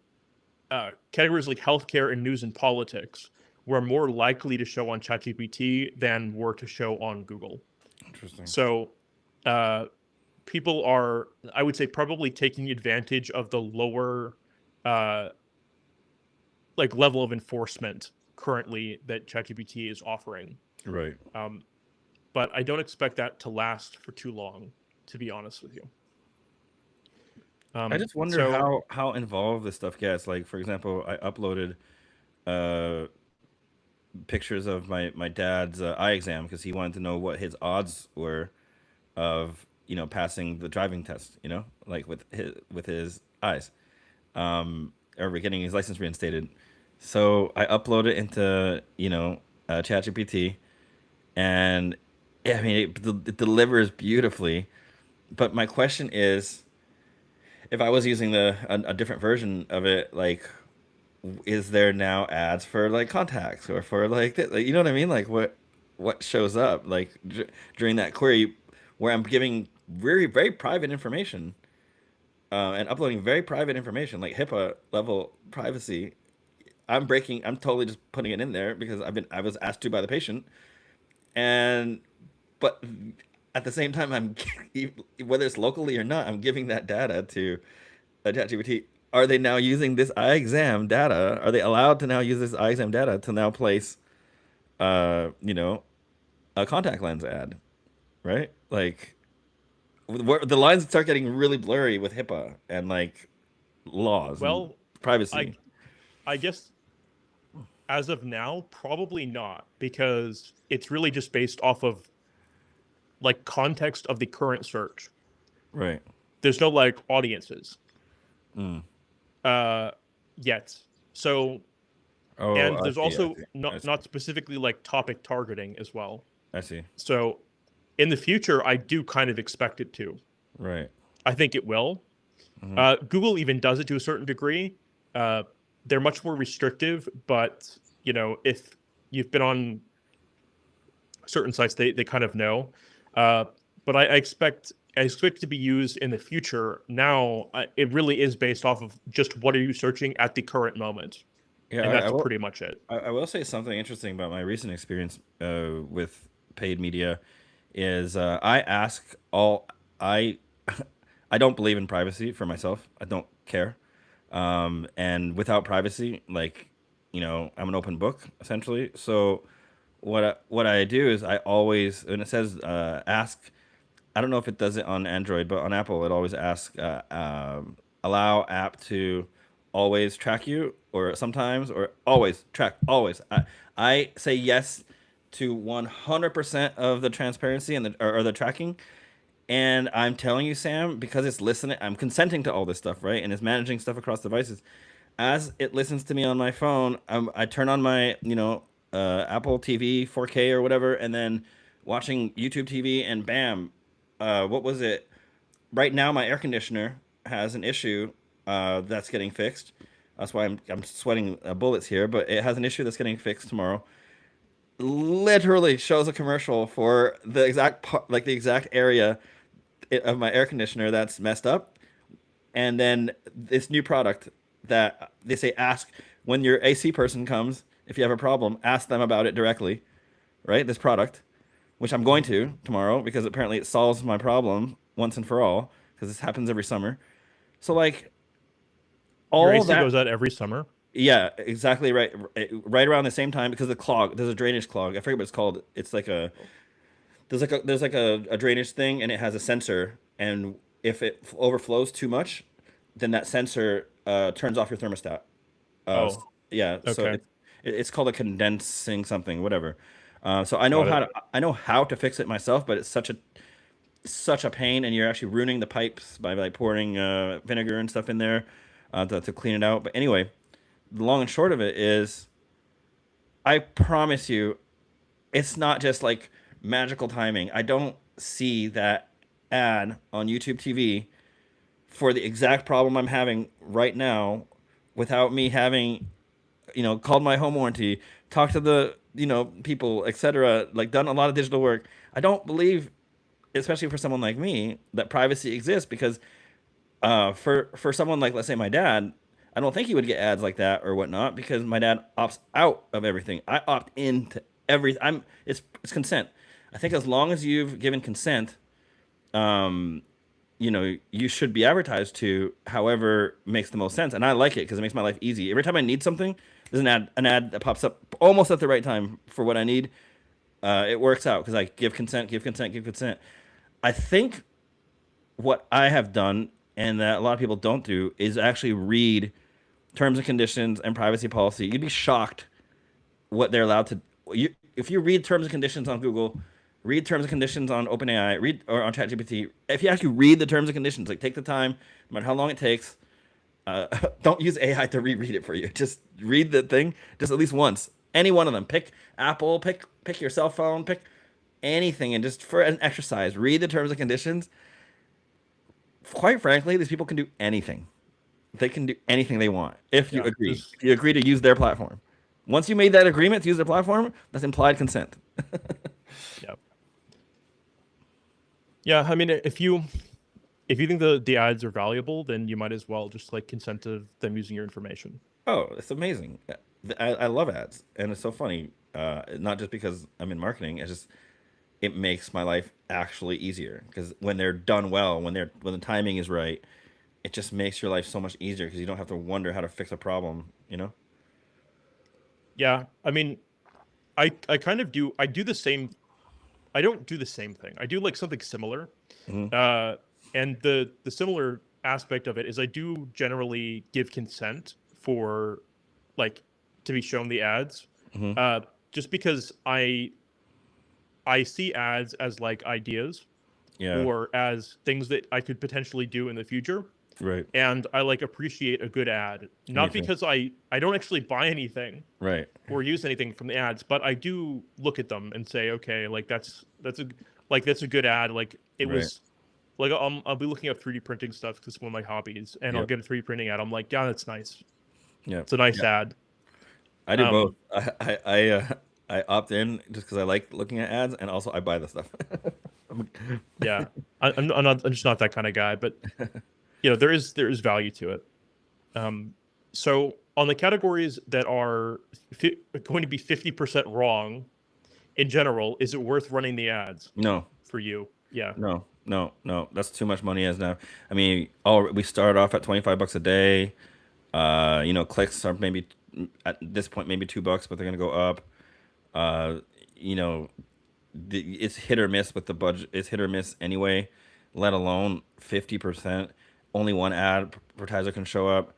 Speaker 1: categories like healthcare and news and politics were more likely to show on ChatGPT than were to show on Google.
Speaker 2: Interesting.
Speaker 1: So uh, people are, I would say, probably taking advantage of the lower uh, like level of enforcement currently that ChatGPT is offering.
Speaker 2: Right.
Speaker 1: Um, but I don't expect that to last for too long, to be honest with you.
Speaker 2: I just wonder
Speaker 1: So
Speaker 2: how involved this stuff gets. Like, for example, I uploaded uh pictures of my dad's eye exam because he wanted to know what his odds were of passing the driving test. Like with his eyes, or getting his license reinstated. So I upload it into ChatGPT, and yeah, I mean it delivers beautifully. But my question is, if I was using a different version of it, like, is there now ads for like contacts or for like, you know what I mean? Like what shows up like during that query where I'm giving very very private information, and uploading very private information like HIPAA level privacy. I'm totally just putting it in there because I was asked to by the patient, and but at the same time whether it's locally or not, I'm giving that data to ChatGPT. Are they now using this eye exam data? Are they allowed to now use this eye exam data to now place, uh, you know, a contact lens ad, right? Like, where the lines start getting really blurry with HIPAA and like laws and
Speaker 1: well, I
Speaker 2: privacy.
Speaker 1: I guess as of now, probably not, because it's really just based off of like context of the current search.
Speaker 2: Right.
Speaker 1: There's no like audiences
Speaker 2: Mm.
Speaker 1: uh yet. So
Speaker 2: Oh,
Speaker 1: and
Speaker 2: I
Speaker 1: there's
Speaker 2: see. I
Speaker 1: also
Speaker 2: see. I see.
Speaker 1: not specifically like topic targeting as well.
Speaker 2: I see.
Speaker 1: So in the future, I do kind of expect it to.
Speaker 2: Right.
Speaker 1: I think it will.
Speaker 2: Hmm.
Speaker 1: Google even does it to a certain degree. Uh, they're much more restrictive, but if you've been on certain sites, they kind of know. Uh, but I expect it to be used in the future. Now, it really is based off of just what are you searching at the current moment,
Speaker 2: Yeah,
Speaker 1: and
Speaker 2: I
Speaker 1: that's
Speaker 2: will.
Speaker 1: pretty much it.
Speaker 2: I will say something interesting about my recent experience with paid media is I ask all I I don't believe in privacy for myself. I don't care. And without privacy, like, I'm an open book essentially. So what I do is I always, when it says ask, I don't know if it does it on Android, but on Apple it always asks allow app to always track you, or sometimes, or always track, always. I say yes to 100% of the transparency and or the tracking. And I'm telling you, Sam, because it's listening, I'm consenting to all this stuff, right? And it's managing stuff across devices. As it listens to me on my phone, I turn on my, Apple TV 4K or whatever, and then watching YouTube TV, and bam, what was it? Right now, my air conditioner has an issue that's getting fixed. That's why I'm sweating bullets here, but it has an issue that's getting fixed tomorrow. Literally shows a commercial for the exact part, like the exact area of my air conditioner that's messed up, and then this new product that they say ask when your AC person comes, if you have a problem, ask them about it directly, right? This product, which I'm going
Speaker 1: Mhm.
Speaker 2: to tomorrow because apparently it solves my problem once and for all, because this happens every summer. So like
Speaker 1: Your
Speaker 2: all
Speaker 1: AC
Speaker 2: that,
Speaker 1: goes out every summer.
Speaker 2: yeah, exactly right, right around the same time, because the clog, there's a drainage clog. I forget what it's called. It's like a
Speaker 1: Oh.
Speaker 2: there's like a drainage thing, and it has a sensor, and if it overflows too much, then that sensor turns off your thermostat. Uh,
Speaker 1: Oh,
Speaker 2: yeah, so
Speaker 1: okay.
Speaker 2: it's called a condensing something, whatever. So
Speaker 1: Got it.
Speaker 2: I know how to fix it myself, but it's such a pain, and you're actually ruining the pipes by like pouring vinegar and stuff in there to clean it out. But anyway, the long and short of it is, I promise you, it's not just like magical timing. I don't see that ad on YouTube TV for the exact problem I'm having right now without me having, called my home warranty, talked to the, people, etc., like done a lot of digital work. I don't believe, especially for someone like me, that privacy exists, because for someone like, let's say, my dad, I don't think he would get ads like that or whatnot, because my dad opts out of everything. I opt into everything. It's consent. I think as long as you've given consent, um, you should be advertised to however makes the most sense. And I like it because it makes my life easy. Every time I need something, there's an ad that pops up almost at the right time for what I need. It works out because I give consent, give consent, give consent. I think what I have done, and that a lot of people don't do, is actually read terms and conditions and privacy policy. You'd be shocked what they're allowed to. If you read terms and conditions on Google, read terms and conditions on OpenAI, read or on ChatGPT. If you actually read the terms and conditions, like take the time, no matter how long it takes, uh, don't use AI to reread it for you. Just read the thing, just at least once. Any one of them. Pick Apple, pick your cell phone, pick anything, and just for an exercise, read the terms and conditions. Quite frankly, these people can do anything. They can do anything they want if you
Speaker 1: Yeah.
Speaker 2: agree.
Speaker 1: There's
Speaker 2: If you agree to use their platform. Once you made that agreement to use their platform, that's implied consent.
Speaker 1: yeah. Yeah. I mean, if you think the ads are valuable, then you might as well just like consent to them using your information.
Speaker 2: Oh, it's amazing. I love ads, and it's so funny. Not just because I'm in marketing, it's just it makes my life actually easier, because when they're done well, when the timing is right, it just makes your life so much easier because you don't have to wonder how to fix a problem. You know?
Speaker 1: Yeah. I mean, I kind of do. I do the same. I don't do the same thing. I do like something similar.
Speaker 2: Hmm.
Speaker 1: Uh, and the similar aspect of it is I do generally give consent for like to be shown the ads.
Speaker 2: Hmm.
Speaker 1: Uh, just because I see ads as like ideas
Speaker 2: Yeah.
Speaker 1: or as things that I could potentially do in the future.
Speaker 2: Right.
Speaker 1: And I like appreciate a good ad,
Speaker 2: Me
Speaker 1: not
Speaker 2: too.
Speaker 1: because I don't actually buy anything
Speaker 2: Right.
Speaker 1: or use anything from the ads, but I do look at them and say, okay, like that's a good ad. Like it
Speaker 2: Right.
Speaker 1: was like I'll be looking up 3D printing stuff because it's one of my hobbies, and I'll
Speaker 2: Yep.
Speaker 1: get a 3D printing ad. I'm like, yeah, that's nice.
Speaker 2: Yep.
Speaker 1: It's a nice
Speaker 2: Yep.
Speaker 1: ad.
Speaker 2: I do both.
Speaker 1: Um,
Speaker 2: I opt in just because I like looking at ads, and also I buy the stuff.
Speaker 1: yeah, I'm just not that kind of guy, but there is value to it. So on the categories that are going to be 50% wrong in general, is it worth running the ads
Speaker 2: No,
Speaker 1: for you? Yeah.
Speaker 2: no, no, no. That's too much money as now. I mean, we started off at $25 a day. Clicks are maybe at this point maybe $2, but they're gonna go up. Uh, you know, it's hit or miss with the budget. It's hit or miss anyway. Let alone 50%. only one advertiser can show up.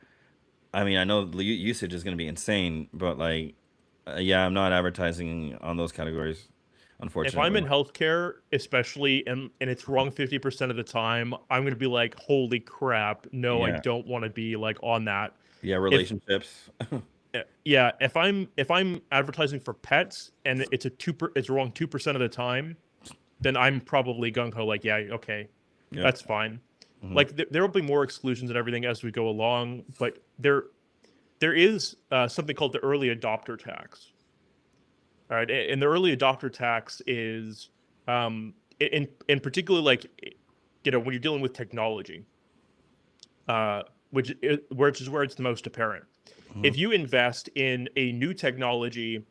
Speaker 2: I mean, I know the usage is going to be insane, but like, yeah, I'm not advertising on those categories,
Speaker 1: If I'm
Speaker 2: unfortunately.
Speaker 1: in healthcare, especially, and it's wrong 50% of the time, I'm gonna be like, holy crap, no, I
Speaker 2: Yeah,
Speaker 1: don't want to be like on that.
Speaker 2: yeah,
Speaker 1: If
Speaker 2: relationships.
Speaker 1: yeah, if I'm advertising for pets and it's wrong 2% of the time, then I'm probably gung ho like, yeah, okay,
Speaker 2: Yep.
Speaker 1: that's fine.
Speaker 2: Hmm.
Speaker 1: Like there will be more exclusions and everything as we go along, but there is something called the early adopter tax. All right, and the early adopter tax is in particular like when you're dealing with technology, uh, which is where it's the most apparent.
Speaker 2: Hmm.
Speaker 1: If you invest in a new technology,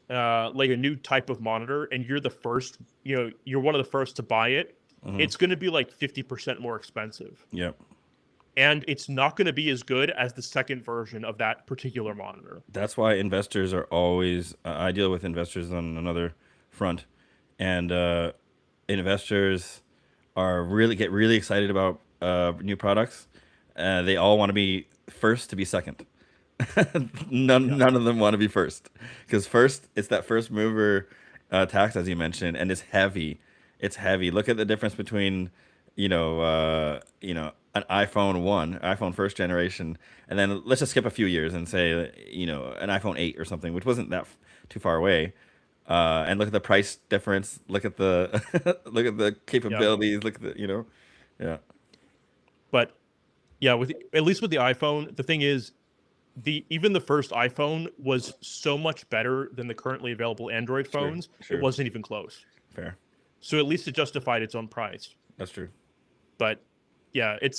Speaker 1: like a new type of monitor, and you're the first, you're one of the first to buy it,
Speaker 2: Hmm.
Speaker 1: it's going to be like 50% more expensive,
Speaker 2: Yep.
Speaker 1: and it's not going to be as good as the second version of that particular monitor.
Speaker 2: That's why investors are always. I deal with investors on another front, and investors are really excited about new products. They all want to be first to be second. none
Speaker 1: Yeah,
Speaker 2: none of them want to be first because first it's that first mover tax as you mentioned, and it's heavy. It's heavy. Look at the difference between an iPhone first generation, and then let's just skip a few years and say an iPhone 8 or something, which wasn't too far away. And look at the price difference. Look at the look at the
Speaker 1: yeah,
Speaker 2: capabilities. Look at yeah.
Speaker 1: but yeah, with at least with the iPhone, the thing is the even the first iPhone was so much better than the currently available Android
Speaker 2: Sure,
Speaker 1: phones. It
Speaker 2: sure,
Speaker 1: wasn't even close.
Speaker 2: fair.
Speaker 1: So at least it justified its own price.
Speaker 2: That's true.
Speaker 1: But yeah, it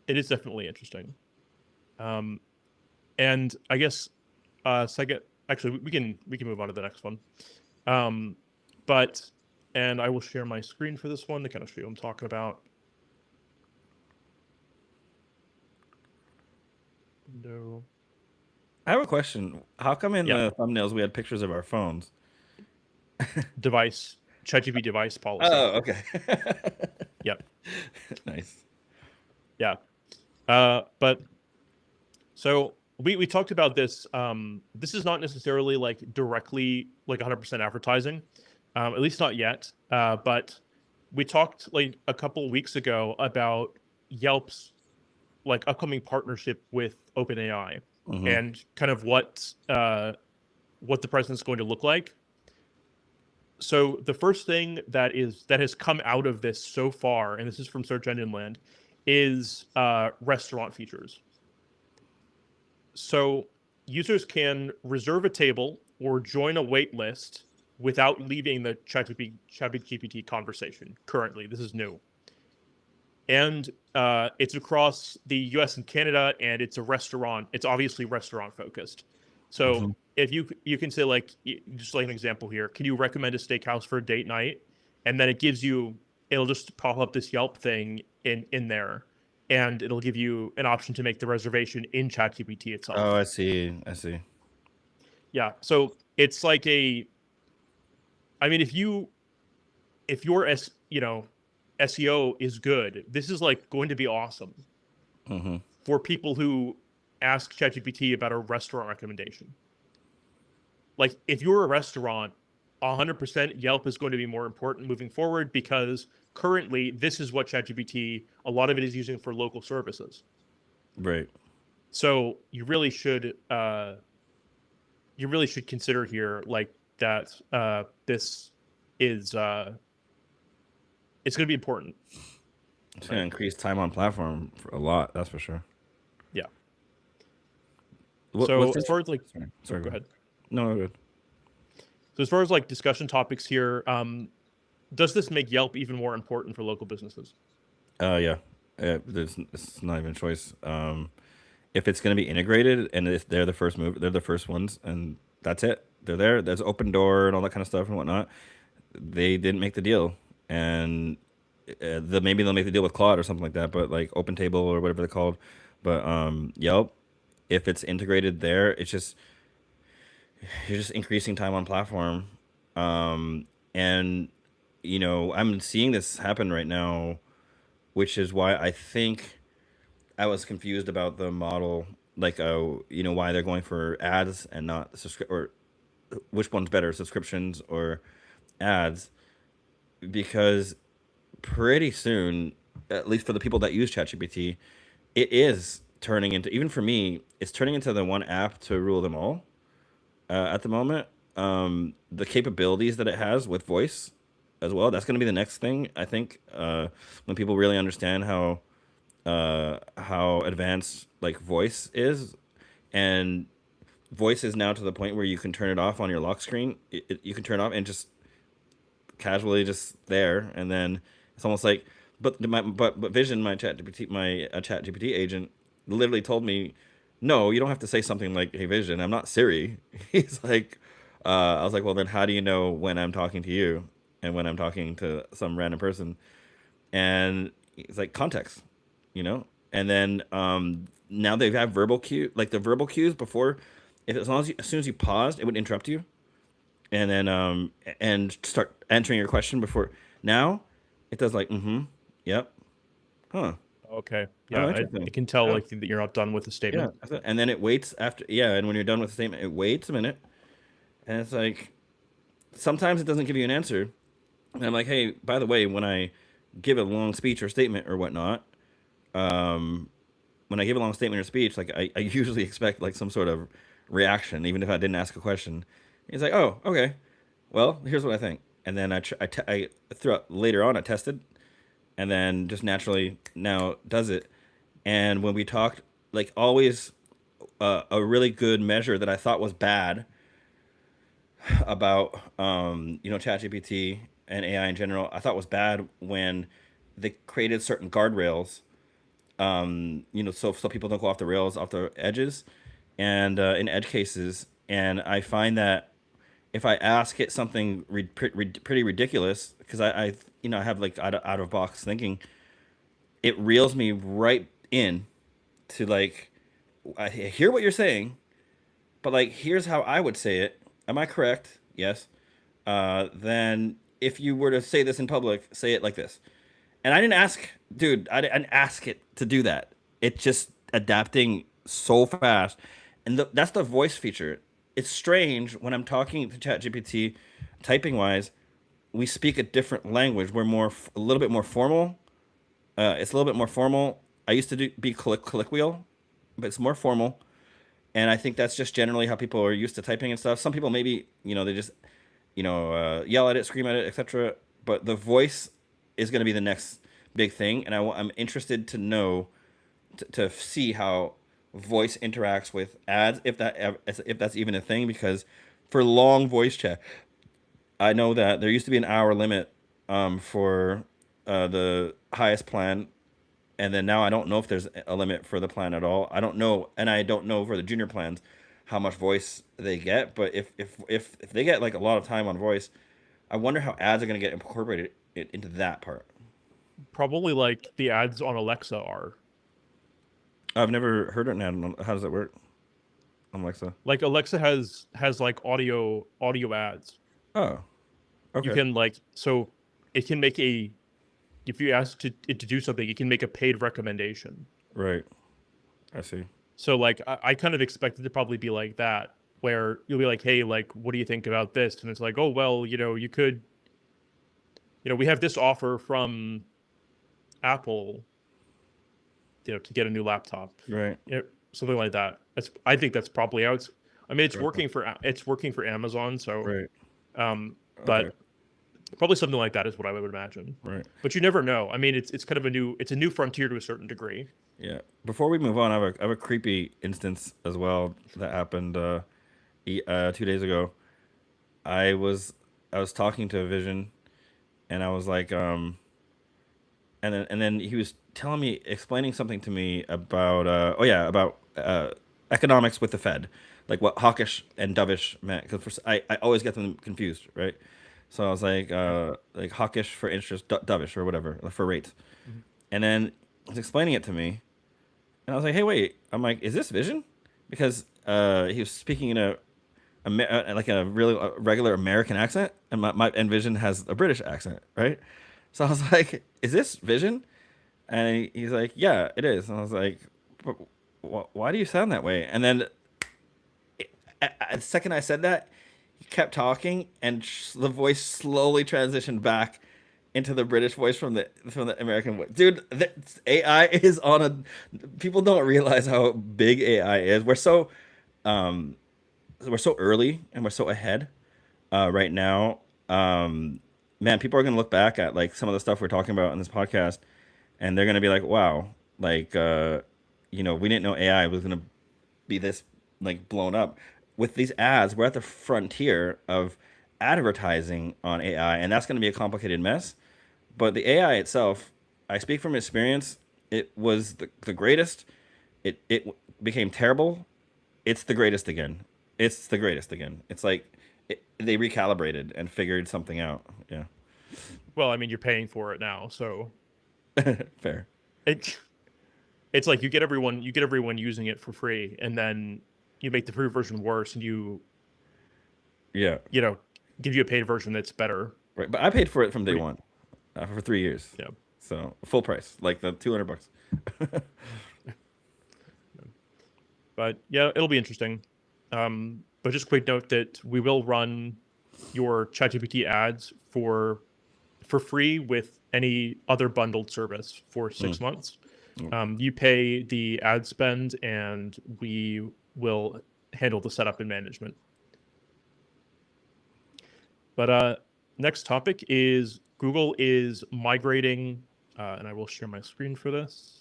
Speaker 1: is definitely interesting. Um, and I guess second, actually, we can move on to the next one. Um, but and I will share my screen for this one to kind of show you what I'm talking about. No.
Speaker 2: I have a question. How come in
Speaker 1: Yeah,
Speaker 2: the thumbnails we had pictures of our phones?
Speaker 1: device ChatGPT device policy.
Speaker 2: Oh, okay.
Speaker 1: Yep.
Speaker 2: Nice.
Speaker 1: Yeah. But so we talked about this. This is not necessarily like directly like 100% advertising, at least not yet. But we talked like a couple of weeks ago about Yelp's like upcoming partnership with OpenAI
Speaker 2: Mm-hmm.
Speaker 1: and kind of what the president's going to look like. So the first thing that has come out of this so far, and this is from Search Engine Land, is restaurant features. So users can reserve a table or join a wait list without leaving the ChatGPT conversation. Currently, this is new, and it's across the U.S. and Canada, and it's a restaurant. It's obviously restaurant focused. So
Speaker 2: Mm-hmm.
Speaker 1: if you can say like just like an example here, can you recommend a steakhouse for a date night? And then it'll just pop up this Yelp thing in there, and it'll give you an option to make the reservation in ChatGPT
Speaker 2: Oh,
Speaker 1: itself.
Speaker 2: I see. I see.
Speaker 1: Yeah, so it's like I mean, if your SEO is good, this is like going to be awesome
Speaker 2: Mm-hmm.
Speaker 1: for people who ask ChatGPT about a restaurant recommendation. Like if you're a restaurant, 100% Yelp is going to be more important moving forward because currently this is what ChatGPT a lot of it is using for local services.
Speaker 2: Right.
Speaker 1: So you really should consider here like that this is it's going to be important,
Speaker 2: It's gonna
Speaker 1: right?
Speaker 2: increase time on platform for a lot. That's for sure.
Speaker 1: Yeah.
Speaker 2: What's
Speaker 1: So as
Speaker 2: this?
Speaker 1: far as like,
Speaker 2: Sorry.
Speaker 1: oh,
Speaker 2: Sorry. Go
Speaker 1: go
Speaker 2: ahead.
Speaker 1: ahead.
Speaker 2: No, good.
Speaker 1: So as far as like discussion topics here, does this make Yelp even more important for local businesses?
Speaker 2: Yeah. It's not even a choice. If it's gonna be integrated and if they're the first move, they're the first ones, and that's it. They're there. There's open door and all that kind of stuff and whatnot. They didn't make the deal, and maybe they'll make the deal with Claude or something like that. But like Open Table or whatever they're called. But Yelp, if it's integrated there, it's just you're just increasing time on platform, and I'm seeing this happen right now which is why I think I was confused about the model, like why they're going for ads and not or which one's better, subscriptions or ads, because pretty soon, at least for the people that use ChatGPT, it is turning into, even for me, it's turning into the one app to rule them all at the moment. The capabilities that it has with voice as well, that's going to be the next thing, I think, when people really understand how advanced like voice is. And voice is now to the point where you can turn it off on your lock screen. You can turn it off and just casually just there, and then it's almost like, but Vision, my Chat GPT agent, literally told me, no, you don't have to say something like, "Hey Vision, I'm not Siri." He's like, I was like, well then how do you know when I'm talking to you and when I'm talking to some random person? And it's like context, you know. And then now they have verbal cue, like the verbal cues before. If as long as as soon as you paused, it would interrupt you and then and start answering your question before. Now it does like yep, huh,
Speaker 1: Okay.
Speaker 2: oh
Speaker 1: Yeah,
Speaker 2: interesting,
Speaker 1: it can tell
Speaker 2: yeah,
Speaker 1: like that you're not done with the
Speaker 2: yeah.
Speaker 1: statement.
Speaker 2: And then it waits after, yeah, and when you're done with the statement it waits a minute, and it's like sometimes it doesn't give you an answer, and I'm like, hey, by the way, when I give a long speech or statement or whatnot, um when I give a long statement or speech, like I usually expect like some sort of reaction, even if I didn't ask a question. He's like, oh, okay, well, here's what I think. And then I throughout later on, I tested, and then just naturally now does it. And when we talked, like always, a really good measure that I thought was bad about ChatGPT and AI in general, I thought was bad when they created certain guardrails, so people don't go off the rails, off the edges, and in edge cases. And I find that if I ask it something pretty ridiculous, because I have like out of box thinking, it reels me right in to like, I hear what you're saying, but like here's how I would say it. Am I correct? Yes. Then if you were to say this in public, say it like this. And I didn't ask, dude, I didn't ask it to do that. It's just adapting so fast. And that's the voice feature. It's strange when I'm talking to ChatGPT, typing wise, we speak a different language. We're a little bit more formal. It's a little bit more formal. I used to be colloquial, but it's more formal. And I think that's just generally how people are used to typing and stuff. Some people maybe, they just, yell at it, scream at it, etc. But the voice is going to be the next big thing, and I'm interested to know, to see how voice interacts with ads, if that's even a thing. Because for long voice chat, I know that there used to be an hour limit for the highest plan, and then now I don't know if there's a limit for the plan at all. I don't know, and I don't know for the junior plans how much voice they get. But if they get like a lot of time on voice, I wonder how ads are going to get incorporated into that part.
Speaker 1: Probably like the ads on Alexa are.
Speaker 2: I've never heard it now. How does it work on Alexa?
Speaker 1: Like Alexa has like audio ads.
Speaker 2: Oh,
Speaker 1: You
Speaker 2: okay.
Speaker 1: can like, so it can make a, if you ask it to do something, it can make a paid recommendation.
Speaker 2: Right. I see.
Speaker 1: So like I kind of expect it to probably be like that, where you'll be like, hey, like, what do you think about this? And it's like, oh well, you could, we have this offer from Apple, to get a new laptop.
Speaker 2: Right.
Speaker 1: Something like that. I think that's probably how it's. I mean,
Speaker 2: Gotcha.
Speaker 1: it's working for Amazon, so
Speaker 2: Right. Okay.
Speaker 1: but probably something like that is what I would imagine.
Speaker 2: Right.
Speaker 1: But you never know. I mean, it's kind of a new frontier to a certain degree.
Speaker 2: Yeah. Before we move on, I have a creepy instance as well that happened 2 days ago. I was I was talking to Vision, and I was like, and then he was telling me, explaining something to me about oh yeah, about economics with the Fed, like what hawkish and dovish meant, because I always get them confused, right? So I was like hawkish for interest, dovish or whatever for rates.
Speaker 1: Mhm.
Speaker 2: And then he was explaining it to me, and I was like, hey, wait, I'm like, is this Vision? Because he was speaking in like a really regular American accent, and my and Vision has a British accent, right? So I was like, is this Vision? And he's like, yeah, it is. And I was like, "But why do you sound that way? And then the second I said that, he kept talking, and the voice slowly transitioned back into the British voice from the American voice. Dude, AI is on a. People don't realize how big AI is. Um, we're so early and we're so ahead right now. Um, Man, people are gonna look back at like some of the stuff we're talking about in this podcast, and they're gonna be like, "Wow, like we didn't know AI was gonna be this like blown up." With these ads, we're at the frontier of advertising on AI, and that's gonna be a complicated mess. But the AI itself, I speak from experience. It was the greatest. It became terrible. It's the greatest again. It's the greatest again. It's like they recalibrated and figured something out. Yeah,
Speaker 1: Well, I mean, you're paying for it now, so
Speaker 2: fair.
Speaker 1: it it's like you get everyone using it for free, and then you make the free version worse, and
Speaker 2: Yeah,
Speaker 1: you know give you a paid version that's better.
Speaker 2: right. But I paid for it from day
Speaker 1: Pretty,
Speaker 2: one, for 3 years,
Speaker 1: yeah.
Speaker 2: so full price, like the $200.
Speaker 1: But yeah, it'll be interesting. But just a quick note that we will run your ChatGPT ads for free with any other bundled service for
Speaker 2: Mm.
Speaker 1: 6 months. You pay the ad spend, and we will handle the setup and management. But next topic is Google is migrating, and I will share my screen for this.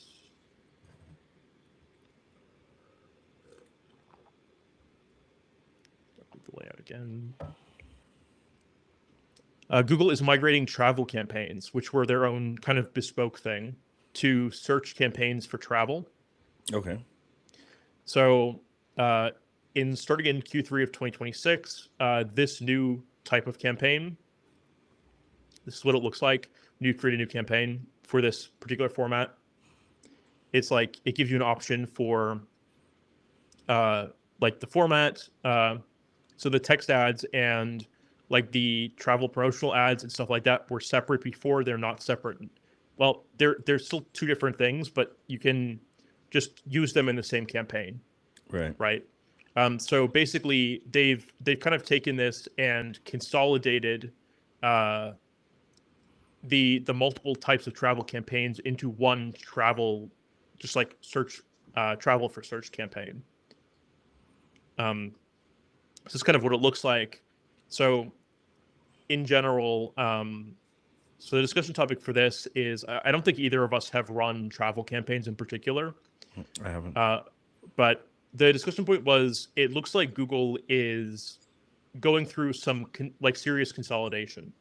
Speaker 1: The layout again. Google is migrating travel campaigns, which were their own kind of bespoke thing, to search campaigns for travel.
Speaker 2: Okay.
Speaker 1: So, in starting in Q3 of 2026, this new type of campaign, this is what it looks like. You create a new campaign for this particular format. It's like it gives you an option for like the format. So the text ads and like the travel promotional ads and stuff like that were separate before. They're not separate. Well, they're still two different things, but you can just use them in the same campaign,
Speaker 2: Right.
Speaker 1: right? So basically, they've kind of taken this and consolidated uh, the multiple types of travel campaigns into one travel, just like search travel for search campaign. Um, this is kind of what it looks like. So in general, so the discussion topic for this is I don't think either of us have run travel campaigns in particular,
Speaker 2: I haven't.
Speaker 1: uh, but the discussion point was it looks like Google is going through some like serious consolidation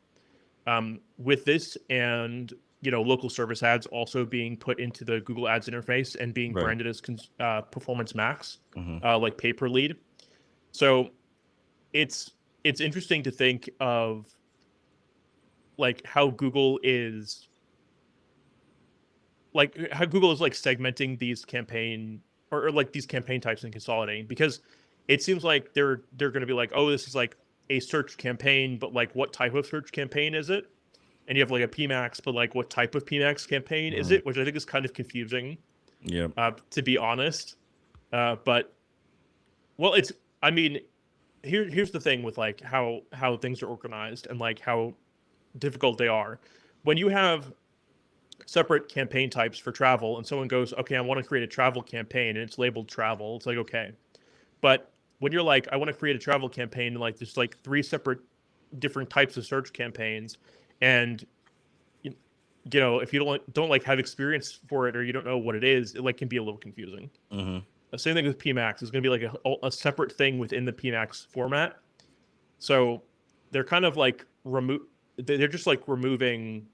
Speaker 1: with this, and local service ads also being put into the Google Ads interface and being
Speaker 2: Right.
Speaker 1: branded as Performance Max,
Speaker 2: Hmm.
Speaker 1: like pay per lead. So it's it's interesting to think of like how Google is like segmenting these campaign or like these campaign types and consolidating, because it seems like they're going to be like, oh, this is like a search campaign, but like what type of search campaign is it? And you have like a PMAX, but like what type of PMAX campaign is
Speaker 2: Hmm.
Speaker 1: it? Which I think is kind of confusing,
Speaker 2: Yep.
Speaker 1: to be honest. But well, it's I mean, here's the thing with like how things are organized and like how difficult they are. When you have separate campaign types for travel and someone goes, okay, I want to create a travel campaign and it's labeled travel, it's like, okay. But when you're like, I want to create a travel campaign, like there's like three separate different types of search campaigns, and if you don't like have experience for it, or you don't know what it is, it like can be a little confusing.
Speaker 2: Hmm.
Speaker 1: The same thing with PMAX is going to be like a separate thing within the PMAX format. So they're kind of like they're just like removing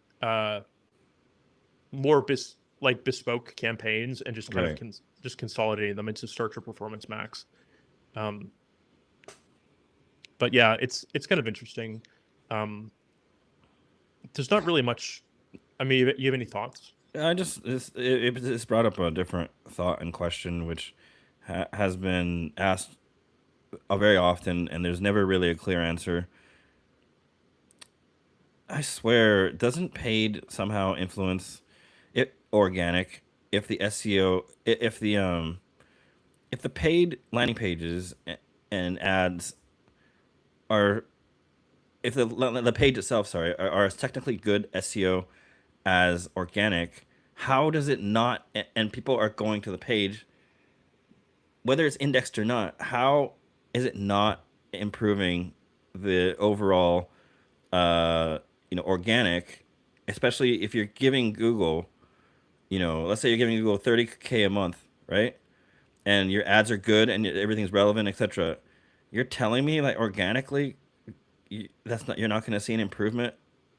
Speaker 1: more bespoke campaigns and just kind of
Speaker 2: Right.
Speaker 1: just consolidating them into Search or Performance Max. Um, but yeah, it's kind of interesting. Um, there's not really much. I mean, you have any thoughts?
Speaker 2: I just it's brought up a different thought and question, which has been asked very often, and there's never really a clear answer. I swear, doesn't paid somehow influence it? organic if the SEO if the paid landing pages and ads are if the page itself, sorry, are as technically good SEO as organic, how does it not? And people are going to the page, whether it's indexed or not. How is it not improving the overall, uh, organic? Especially if you're giving Google, let's say you're giving Google 30K a month, right? And your ads are good and everything's relevant, etc. You're telling me like organically that's not you're not going to see an improvement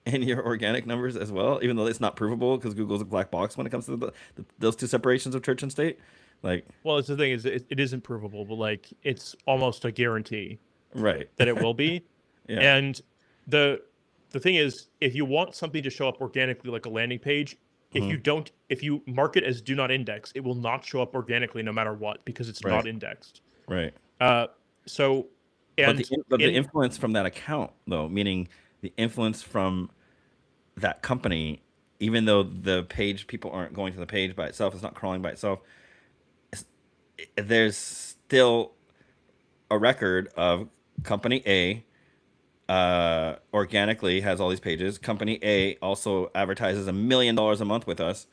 Speaker 2: in your organic numbers as well, even though it's not provable because Google's a black box when it comes to those two separations of church and state. Like,
Speaker 1: Well, it's the thing is it isn't provable, but like it's almost a guarantee
Speaker 2: right?
Speaker 1: that it will be.
Speaker 2: Yeah.
Speaker 1: And the the thing is, if you want something to show up organically, like a landing page,
Speaker 2: Hmm.
Speaker 1: if you mark it as do not index, it will not show up organically no matter what because it's
Speaker 2: Right.
Speaker 1: not indexed.
Speaker 2: Right.
Speaker 1: Uh, so
Speaker 2: But
Speaker 1: and
Speaker 2: the
Speaker 1: in
Speaker 2: influence from that account though, meaning the influence from that company, even though the page people aren't going to the page by itself, it's not crawling by itself. It's, there's still a record of company A organically has all these pages. Company A also advertises $1 million a month with us.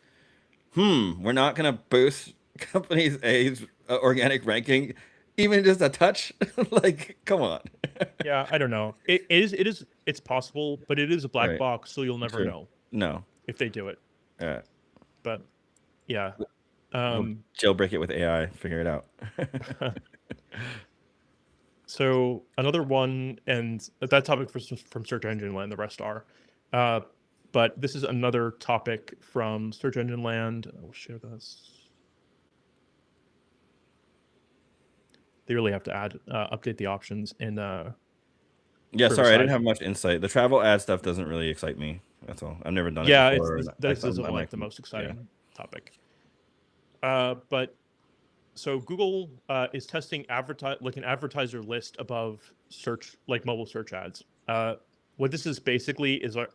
Speaker 2: We're not gonna boost company A's organic ranking, even just a touch. Like, come on.
Speaker 1: yeah, I don't know. It's possible, but it is a black
Speaker 2: Right.
Speaker 1: box, so you'll never
Speaker 2: True.
Speaker 1: know
Speaker 2: No.
Speaker 1: if they do it.
Speaker 2: Uh,
Speaker 1: But yeah.
Speaker 2: we'll
Speaker 1: Um
Speaker 2: jailbreak it with AI. Figure it out.
Speaker 1: So another one, and that topic was from Search Engine Land. The rest are, uh, but this is another topic from Search Engine Land. I will share this. They really have to update the options in
Speaker 2: Yeah. Sorry, I didn't
Speaker 1: Riverside.
Speaker 2: have much insight. The travel ad stuff doesn't really excite me. That's all. I've never done it
Speaker 1: Yeah,
Speaker 2: before. And I
Speaker 1: this
Speaker 2: thought
Speaker 1: isn't
Speaker 2: I might.
Speaker 1: like the most
Speaker 2: Yeah.
Speaker 1: exciting topic. But so Google is testing like an advertiser list above search, like mobile search ads. What this is basically is, right,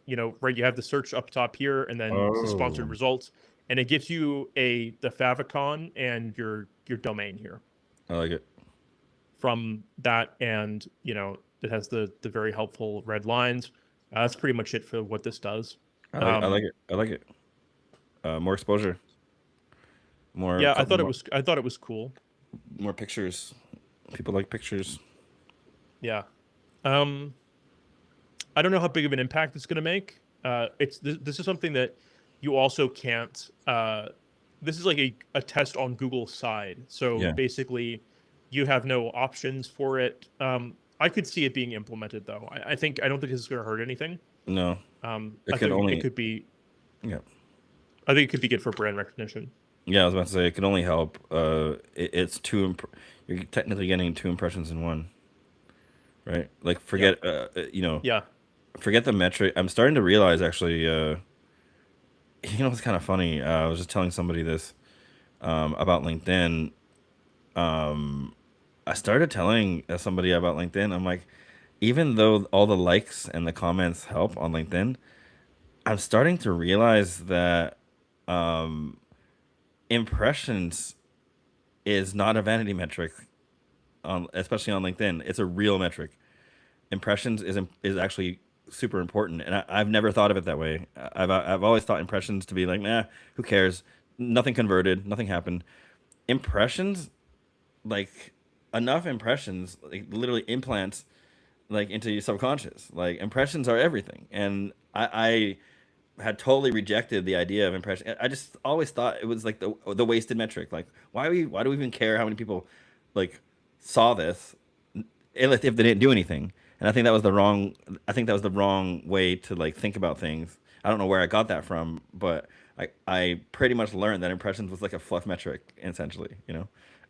Speaker 1: you have the search up top here, and then the sponsored
Speaker 2: Oh,
Speaker 1: results, and it gives you the favicon and your domain here
Speaker 2: I like it.
Speaker 1: from that, and it has the very helpful red lines. That's pretty much it for what this does.
Speaker 2: I like
Speaker 1: Um,
Speaker 2: it. I like it. More exposure. More.
Speaker 1: yeah, I thought it was cool.
Speaker 2: More pictures. People like pictures.
Speaker 1: Yeah. Um, I don't know how big of an impact it's going to make. This is something that you also can't. This is like a test on Google's side. So
Speaker 2: Yeah.
Speaker 1: basically, you have no options for it. I could see it being implemented though. I don't think this is going to hurt anything.
Speaker 2: No. It
Speaker 1: I
Speaker 2: could
Speaker 1: think it
Speaker 2: only.
Speaker 1: could be.
Speaker 2: Yeah.
Speaker 1: I think it could be good for brand recognition.
Speaker 2: Yeah, I was about to say it could only help. It's two. You're technically getting two impressions in one, right? Like
Speaker 1: Yeah.
Speaker 2: forget.
Speaker 1: Yeah.
Speaker 2: Forget the metric. I'm starting to realize actually. It's kind of funny. I was just telling somebody this about LinkedIn. I started telling somebody about LinkedIn. I'm like, even though all the likes and the comments help on LinkedIn, I'm starting to realize that impressions is not a vanity metric, especially on LinkedIn. It's a real metric. Impressions is actually super important, and I've never thought of it that way. I've always thought impressions to be like, nah, who cares? Nothing converted, nothing happened. Impressions, like enough impressions, like literally implants like into your subconscious. Like impressions are everything, and I had totally rejected the idea of impression. I just always thought it was like the wasted metric. Like why do we even care how many people like saw this if they didn't do anything? And I think that was the wrong way to like think about things. I don't know where I got that from, but I pretty much learned that impressions was like a fluff metric essentially.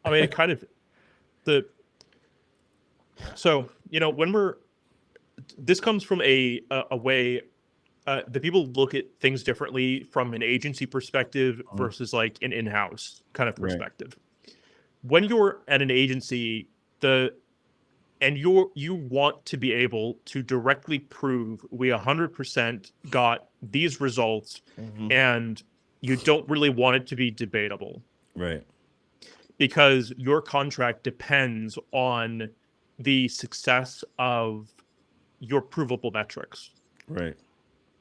Speaker 1: I mean, it kind of the so when we're this comes from a way that people look at things differently from an agency perspective
Speaker 2: Mhm.
Speaker 1: versus like an in-house kind of
Speaker 2: Right.
Speaker 1: perspective. When you're at an agency, you want to be able to directly prove we 100% got these results,
Speaker 2: Hmm.
Speaker 1: and you don't really want it to be debatable
Speaker 2: Right.
Speaker 1: because your contract depends on the success of your provable metrics.
Speaker 2: Right.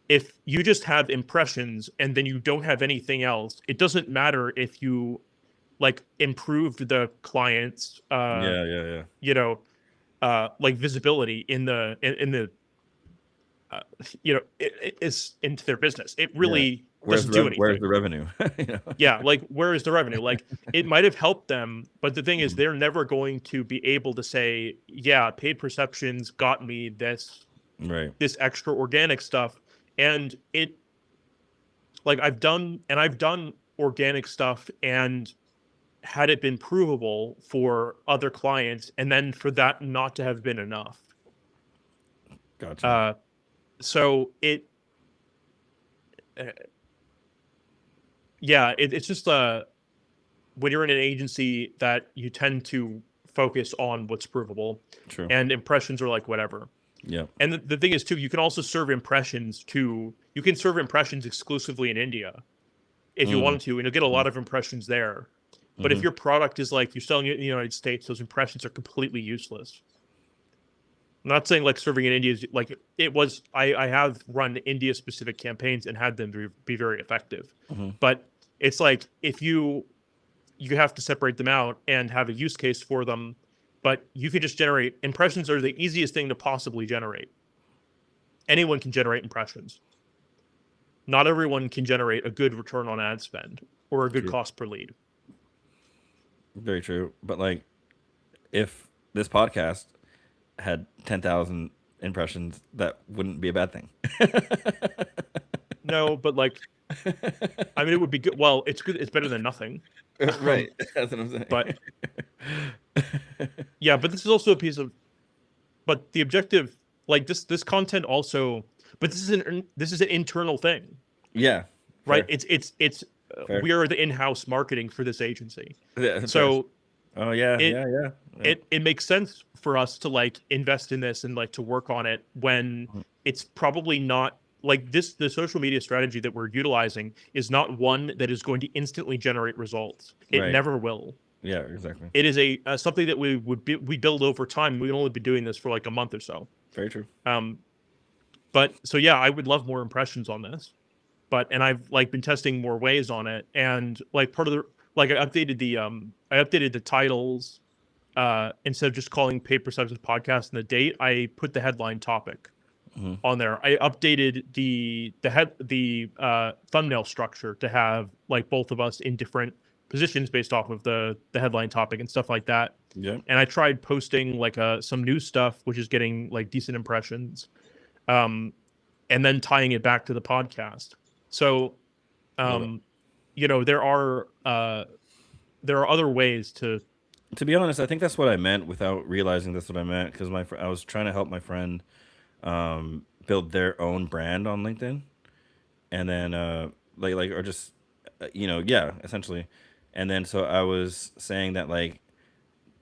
Speaker 1: If you just have impressions and then you don't have anything else, it doesn't matter if you like improved the client's
Speaker 2: Yeah. Yeah. Yeah.
Speaker 1: you know like visibility in the uh, is into their business. It
Speaker 2: Yeah.
Speaker 1: really doesn't do
Speaker 2: Where's
Speaker 1: anything.
Speaker 2: the revenue? You know?
Speaker 1: Yeah, like where is the revenue? Like it might have helped them, but the thing is
Speaker 2: Mhm.
Speaker 1: they're never going to be able to say, yeah, paid perceptions got me
Speaker 2: Right.
Speaker 1: this extra organic stuff. And it like I've done organic stuff and had it been provable for other clients and then for that not to have been enough.
Speaker 2: Gotcha.
Speaker 1: Uh so it uh, yeah, it's just when you're in an agency that you tend to focus on what's provable
Speaker 2: True.
Speaker 1: and impressions are like whatever.
Speaker 2: Yeah.
Speaker 1: And the thing is too, you can also serve impressions to you can serve impressions exclusively in India if you
Speaker 2: Mm.
Speaker 1: wanted to, and you'll get a lot of impressions there. But if
Speaker 2: Mm-hmm.
Speaker 1: your product is like you're selling it in the United States, those impressions are completely useless. I'm not saying like serving in India is like it was. I have run India specific campaigns and had them be very effective,
Speaker 2: Mm-hmm.
Speaker 1: but it's like if you have to separate them out and have a use case for them. But you can just generate impressions are the easiest thing to possibly generate. Anyone can generate impressions. Not everyone can generate a good return on ad spend or a good
Speaker 2: True.
Speaker 1: cost per lead.
Speaker 2: Very true. But like, if this podcast had 10,000 impressions, that wouldn't be a bad thing.
Speaker 1: No, but like I mean, it would be good. Well, it's good. It's better than nothing.
Speaker 2: Right. That's what I'm saying.
Speaker 1: But yeah, but this is also a piece of. But the objective, like this content also, but this is an internal thing,
Speaker 2: Yeah.
Speaker 1: right?
Speaker 2: Fair.
Speaker 1: It's
Speaker 2: Fair.
Speaker 1: we are the in-house marketing for this agency,
Speaker 2: Yeah. Fair.
Speaker 1: so
Speaker 2: Oh yeah.
Speaker 1: it
Speaker 2: Yeah. Yeah. Yeah.
Speaker 1: it makes sense for us to like invest in this and like to work on it when
Speaker 2: Mhm.
Speaker 1: it's probably not like this the social media strategy that we're utilizing is not one that is going to instantly generate results. It
Speaker 2: Right.
Speaker 1: never will.
Speaker 2: Yeah. Exactly.
Speaker 1: It is a something that we build over time. We'd only be doing this for like a month or so.
Speaker 2: Very true.
Speaker 1: um but so yeah, I would love more impressions on this, but and I've like been testing more ways on it, and like part of the like I updated the titles. Instead of just calling paid perceptions podcast and the date, I put the headline topic
Speaker 2: Hmm.
Speaker 1: on there. I updated the thumbnail structure to have like both of us in different positions based off of the headline topic and stuff like that.
Speaker 2: Yeah.
Speaker 1: And I tried posting like some new stuff, which is getting like decent impressions, um, and then tying it back to the podcast. So,
Speaker 2: Love it.
Speaker 1: um, there are other ways to.
Speaker 2: To be honest, I think that's what I meant without realizing that's what I meant because I was trying to help my friend build their own brand on LinkedIn, and then or just yeah, essentially, and then so I was saying that like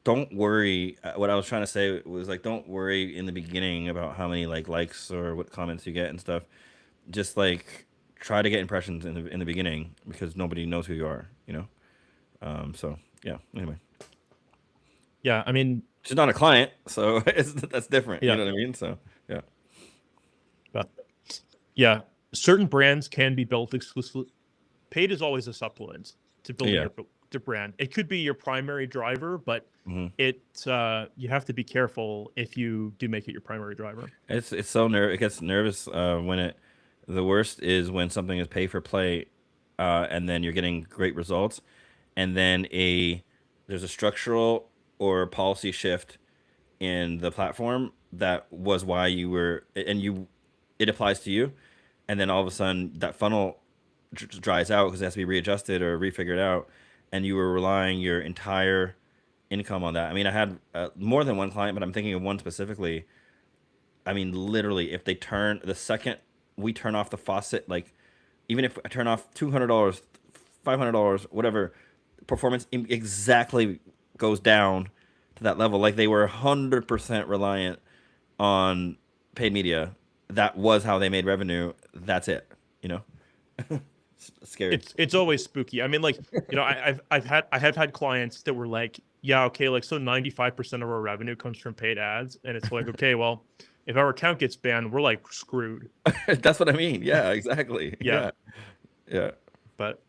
Speaker 2: don't worry. What I was trying to say was like don't worry in the beginning about how many likes or what comments you get and stuff. Just like try to get impressions in the beginning because nobody knows who you are, you know. So yeah. Anyway.
Speaker 1: Yeah, I mean,
Speaker 2: She's not a client, so that's different. You
Speaker 1: yeah,
Speaker 2: know what I mean? So yeah,
Speaker 1: but yeah, certain brands can be built exclusively. Paid is always a supplement to building
Speaker 2: yeah,
Speaker 1: your brand. It could be your primary driver, but
Speaker 2: hmm
Speaker 1: you have to be careful if you do make it your primary driver.
Speaker 2: it's so it gets nervous when it. The worst is when something is pay for play, and then you're getting great results, and then there's a structural or policy shift in the platform that was why you were and you it applies to you, and then all of a sudden that funnel dries out because it has to be readjusted or refigured out, and you were relying your entire income on that. I mean, I had more than one client, but I'm thinking of one specifically. I mean, literally, if they turn the second we turn off the faucet, like even if I turn off $200, $500, whatever, performance exactly goes down to that level. Like they were 100% reliant on paid media. That was how they made revenue. That's it, you know? Scary.
Speaker 1: It's always spooky. I mean, like, you know, I have had clients that were like, yeah, okay, like so 95% of our revenue comes from paid ads, and it's like, okay, well, if our account gets banned, we're like screwed.
Speaker 2: That's what I mean. Yeah, exactly.
Speaker 1: Yeah,
Speaker 2: Yeah. Yeah.
Speaker 1: but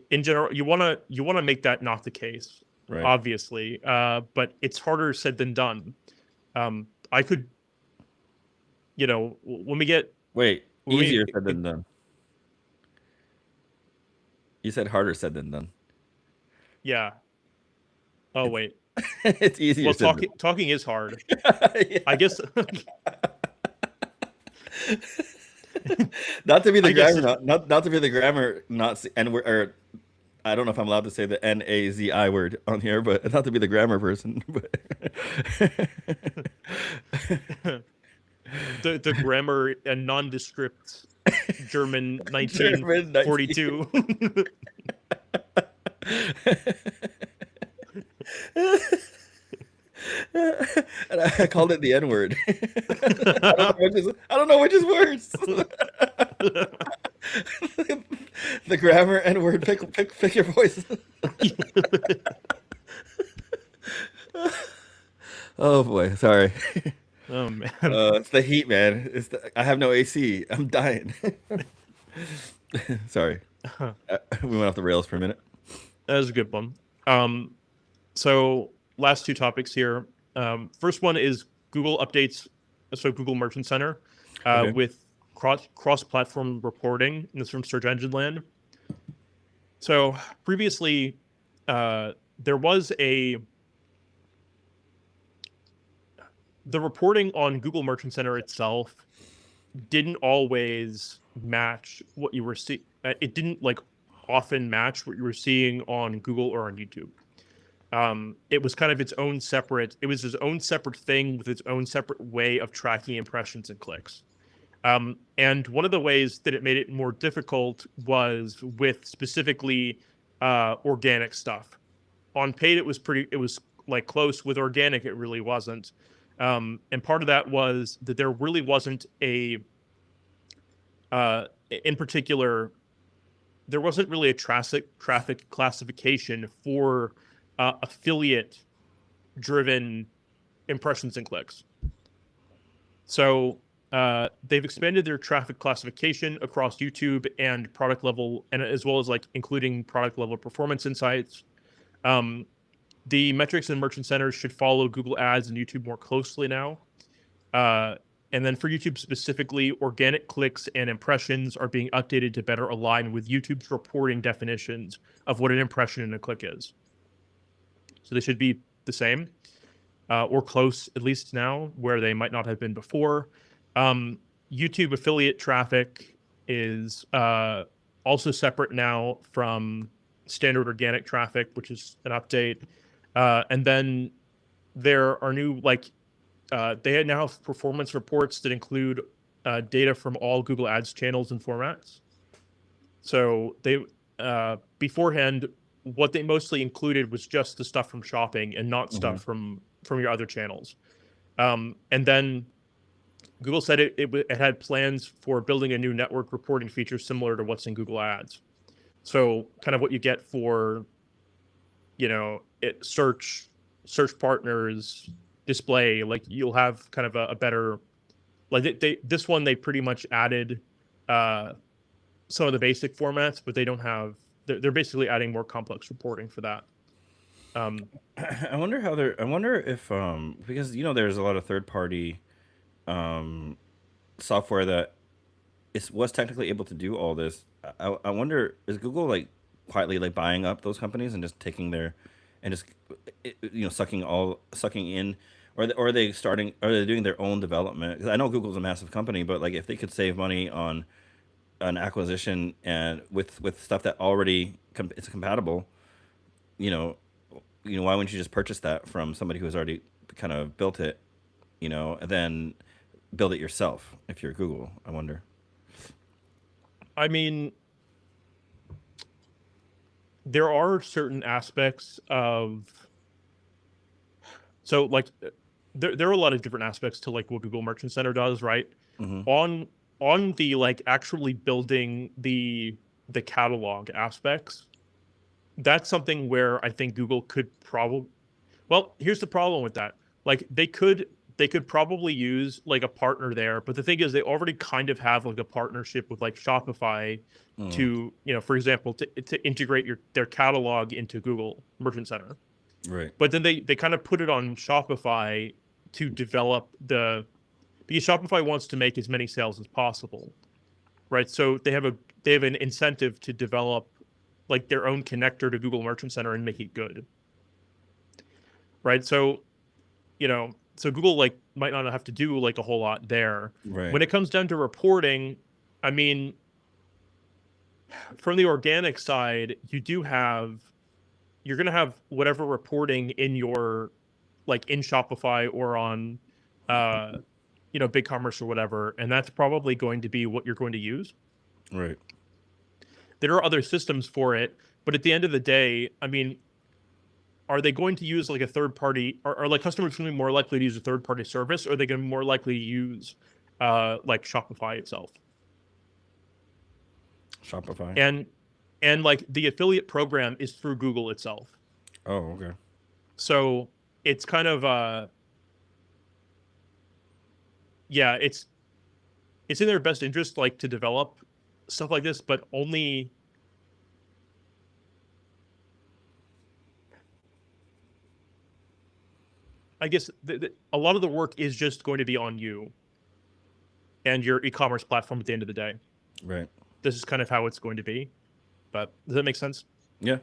Speaker 1: in general, you wanna make that not the case,
Speaker 2: Right.
Speaker 1: obviously. But it's harder said than done. I could, you know,
Speaker 2: Wait,
Speaker 1: when we
Speaker 2: easier said than done. You said harder said than done.
Speaker 1: yeah. Oh
Speaker 2: It's
Speaker 1: wait.
Speaker 2: it's easier
Speaker 1: Well,
Speaker 2: said than
Speaker 1: talking is hard. I
Speaker 2: yeah.
Speaker 1: guess
Speaker 2: Not to be the
Speaker 1: I guess
Speaker 2: grammar, not to be the grammar, and we're or I don't know if I'm allowed to say the NAZI word on here, but not to be the grammar person. But
Speaker 1: the grammar and nondescript German
Speaker 2: German 19.
Speaker 1: 1942.
Speaker 2: And I called it the N word. I don't know which is worse. The grammar N word. Pick your voice. Oh boy, sorry.
Speaker 1: Oh man.
Speaker 2: It's the heat, man. I have no AC. I'm dying. Sorry. We went off the rails for a minute.
Speaker 1: That was a good one. So last two topics here. First one is Google updates, so Google Merchant Center,
Speaker 2: Okay.
Speaker 1: with cross-platform reporting. And this is from Search Engine Land. So previously, there was the reporting on Google Merchant Center itself didn't always match what you were seeing. It didn't like often match what you were seeing on Google or on YouTube. It was kind of its own separate. It was its own separate thing with its own separate way of tracking impressions and clicks. And one of the ways that it made it more difficult was with specifically organic stuff. On paid, it was pretty. It was like close. With organic, it really wasn't. And part of that was that there really wasn't in particular, there wasn't really a traffic classification for affiliate driven impressions and clicks. So they've expanded their traffic classification across YouTube and product level, and as well as like including product level performance insights. The metrics in merchant centers should follow Google Ads and YouTube more closely now. And then for YouTube specifically, organic clicks and impressions are being updated to better align with YouTube's reporting definitions of what an impression and a click is. So they should be the same or close, at least now, where they might not have been before. YouTube affiliate traffic is also separate now from standard organic traffic, which is an update. And then there are new, like, they now have performance reports that include data from all Google Ads channels and formats. So they beforehand, what they mostly included was just the stuff from shopping and not stuff from your other channels. And then Google said it had plans for building a new network reporting feature similar to what's in Google Ads. So kind of what you get for, you know, search partners, display, like you'll have kind of a better, like this one, they pretty much added some of the basic formats, but they don't have, they're basically adding more complex reporting for that.
Speaker 2: I wonder I wonder if because there's a lot of third party software that was technically able to do all this. I wonder, is Google like quietly like buying up those companies and just taking their and just sucking in, or are they starting, are they doing their own development? 'Cause I know Google's a massive company, but like if they could save money on an acquisition and with stuff that already it's compatible, you know, why wouldn't you just purchase that from somebody who has already kind of built it, and then build it yourself if you're Google? I wonder.
Speaker 1: I mean, there are certain aspects of, so like there are a lot of different aspects to like what Google Merchant Center does, right?
Speaker 2: Mm-hmm.
Speaker 1: On the like actually building the the catalog aspects, that's something where I think Google could probably, well, here's the problem with that. Like they could probably use like a partner there, but the thing is they already kind of have like a partnership with like Shopify
Speaker 2: Mm,
Speaker 1: to, for example, to integrate their catalog into Google Merchant Center.
Speaker 2: right.
Speaker 1: But then they kind of put it on Shopify to develop because Shopify wants to make as many sales as possible, right? So they have an incentive to develop like their own connector to Google Merchant Center and make it good, right? So Google like might not have to do like a whole lot there.
Speaker 2: Right.
Speaker 1: When it comes down to reporting, I mean, from the organic side, you're going to have whatever reporting in your like in Shopify or on uh BigCommerce or whatever, and that's probably going to be what you're going to use.
Speaker 2: Right.
Speaker 1: There are other systems for it, but at the end of the day, I mean, are they going to use like a third party? Are like customers going to be more likely to use a third party service, or are they going to be more likely to use like Shopify itself?
Speaker 2: Shopify.
Speaker 1: And like the affiliate program is through Google itself.
Speaker 2: Oh, okay.
Speaker 1: So it's kind of yeah, it's in their best interest like to develop stuff like this, but only I guess a lot of the work is just going to be on you and your e-commerce platform at the end of the day.
Speaker 2: Right.
Speaker 1: This is kind of how it's going to be. But does that make sense?
Speaker 2: Yeah.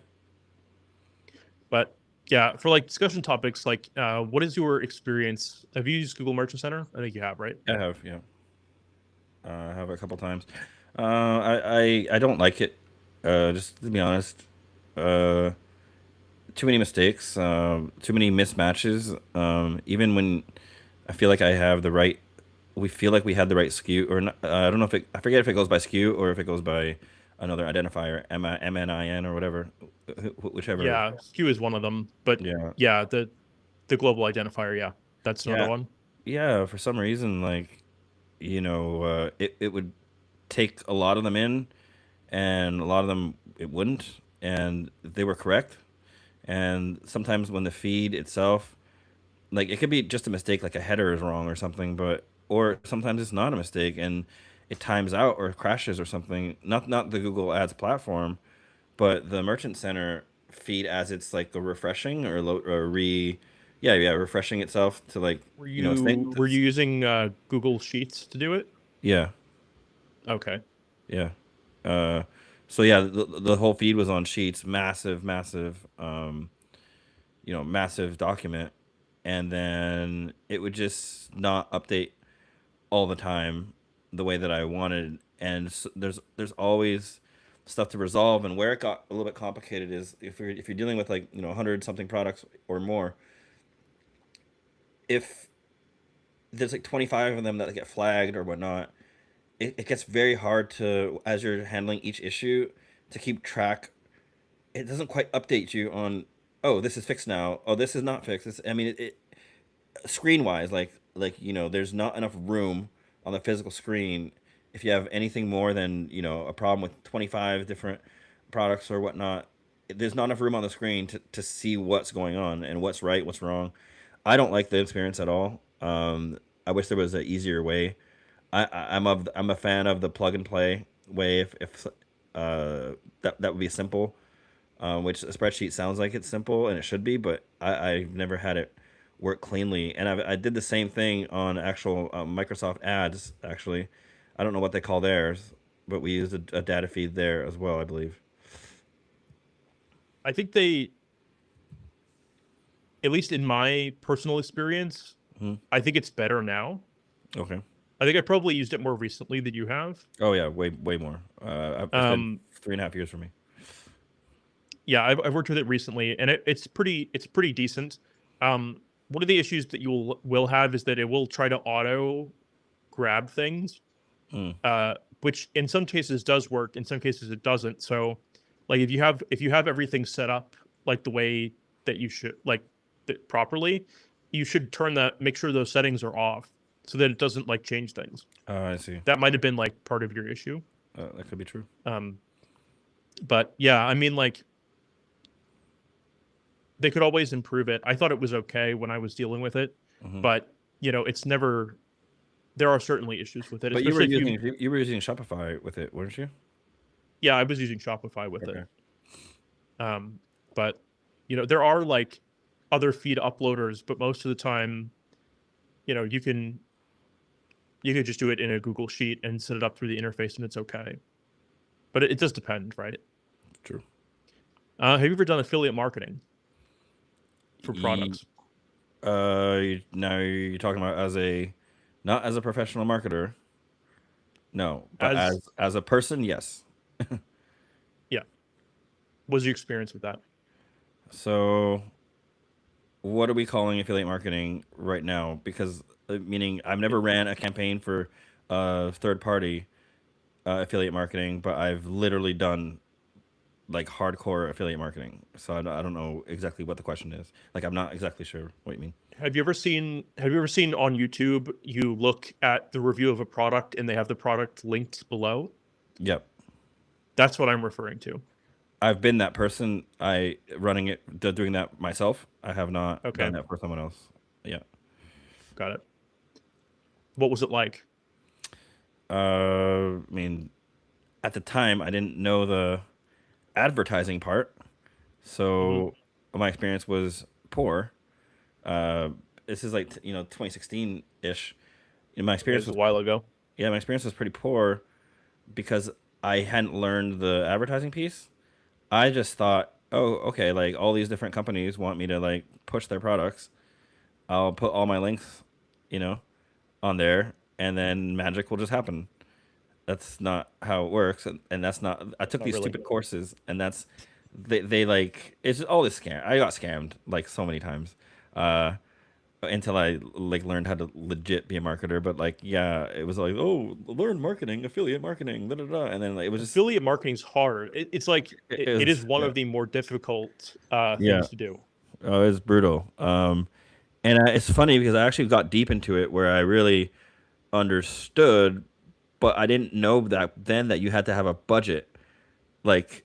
Speaker 1: But yeah, for like discussion topics, like what is your experience? Have you used Google Merchant Center? I think you have, right?
Speaker 2: I have. Yeah. I have a couple times. I don't like it. Just to be honest. Uh, Too many mistakes. Too many mismatches. Even when I feel like I have the right, we feel like we had the right SKU or not, I don't know if I forget if it goes by SKU or if it goes by another identifier, MNIN or whatever, whichever.
Speaker 1: Yeah, Q is one of them, but
Speaker 2: Yeah.
Speaker 1: yeah, the global identifier, yeah, that's another
Speaker 2: Yeah.
Speaker 1: one.
Speaker 2: Yeah. For some reason, like, it would take a lot of them in and a lot of them it wouldn't. And they were correct. And sometimes when the feed itself, like it could be just a mistake, like a header is wrong or something, but or sometimes it's not a mistake and it times out or crashes or something. Not the Google Ads platform, but the Merchant Center feed as it's like a refreshing or yeah, refreshing itself to like
Speaker 1: Were
Speaker 2: you know think
Speaker 1: you were you using Google Sheets to do it?
Speaker 2: yeah.
Speaker 1: Okay.
Speaker 2: Yeah. Uh, so yeah, the whole feed was on Sheets, massive, massive, massive document, and then it would just not update all the time the way that I wanted. And there's always stuff to resolve. And where it got a little bit complicated is if you're dealing with like 100 something products or more, if there's like 25 of them that get flagged or whatnot, it gets very hard to as you're handling each issue to keep track. It doesn't quite update you on, oh, this is fixed now, oh, this is not fixed. I mean, it screen wise, there's not enough room on the physical screen if you have anything more than a problem with 25 different products or whatnot. There's not enough room on the screen to see what's going on and what's right, what's wrong. I don't like the experience at all. I wish there was an easier way. I'm a fan of the plug and play way. If that would be simple, which a spreadsheet sounds like it's simple and it should be, but I've never had it work cleanly. And I did the same thing on actual Microsoft Ads. Actually, I don't know what they call theirs, but we used a data feed there as well, I believe.
Speaker 1: I think they, at least in my personal experience,
Speaker 2: Hmm.
Speaker 1: I think it's better now.
Speaker 2: Okay.
Speaker 1: I think I probably used it more recently than you have.
Speaker 2: Oh yeah, way more. It's been
Speaker 1: Um,
Speaker 2: 3.5 years for me.
Speaker 1: yeah, I've worked with it recently, and it's pretty decent. One of the issues that you will have is that it will try to auto grab things,
Speaker 2: Mm.
Speaker 1: which in some cases does work, in some cases it doesn't. So, like if you have everything set up like the way that you should, like properly, you should make sure those settings are off so that it doesn't like change things.
Speaker 2: I see.
Speaker 1: That might have been like part of your issue.
Speaker 2: That could be true.
Speaker 1: Um, But yeah, I mean, like they could always improve it. I thought it was okay when I was dealing with it,
Speaker 2: Hmm.
Speaker 1: but it's never. There are certainly issues with it,
Speaker 2: But you were
Speaker 1: especially if you.
Speaker 2: using Shopify with it, weren't you?
Speaker 1: Yeah, I was using Shopify with it.
Speaker 2: Okay.
Speaker 1: Um, but there are like other feed uploaders, but most of the time, you can just do it in a Google Sheet and set it up through the interface, and it's okay. But it does depend, right?
Speaker 2: True.
Speaker 1: Have you ever done affiliate marketing for
Speaker 2: E-
Speaker 1: products?
Speaker 2: Now you're talking about as a, not as a professional marketer, no, but
Speaker 1: As
Speaker 2: as a person, yes.
Speaker 1: Yeah, what's your experience with that?
Speaker 2: So what are we calling affiliate marketing right now? Because meaning I've never ran a campaign for third party affiliate marketing, but I've literally done like hardcore affiliate marketing. So I don't know exactly what the question is. Like I'm not exactly sure what you mean.
Speaker 1: Have you ever seen on YouTube, you look at the review of a product and they have the product linked below?
Speaker 2: Yep.
Speaker 1: That's what I'm referring to.
Speaker 2: I've been that person. I running it, doing that myself. I have not done
Speaker 1: Okay,
Speaker 2: that for someone else. Yeah.
Speaker 1: got it. What was it like?
Speaker 2: I mean, at the time, I didn't know the advertising part,
Speaker 1: Hmm.
Speaker 2: so my experience was poor. Uh, this is like 2016 ish. My
Speaker 1: Okay,
Speaker 2: experience
Speaker 1: this is
Speaker 2: was
Speaker 1: a while ago.
Speaker 2: yeah, my experience was pretty poor because I hadn't learned the advertising piece. I just thought, oh, okay, like all these different companies want me to like push their products. I'll put all my links, you know, on there, and then magic will just happen. That's not how it works, and that's not. I took
Speaker 1: Not
Speaker 2: these
Speaker 1: really.
Speaker 2: stupid courses, and that's they like it's just all this scam. I got scammed like so many times, uh, until I like learned how to legit be a marketer. But like, yeah, it was like, oh, learn marketing, affiliate marketing, da da da, and then like, it was just
Speaker 1: Affiliate marketing's hard. It's like
Speaker 2: it
Speaker 1: it is
Speaker 2: was
Speaker 1: one
Speaker 2: yeah
Speaker 1: of the more difficult
Speaker 2: yeah,
Speaker 1: things to do.
Speaker 2: oh, it was brutal. And it's funny because I actually got deep into it where I really understood, but I didn't know that then that you had to have a budget, like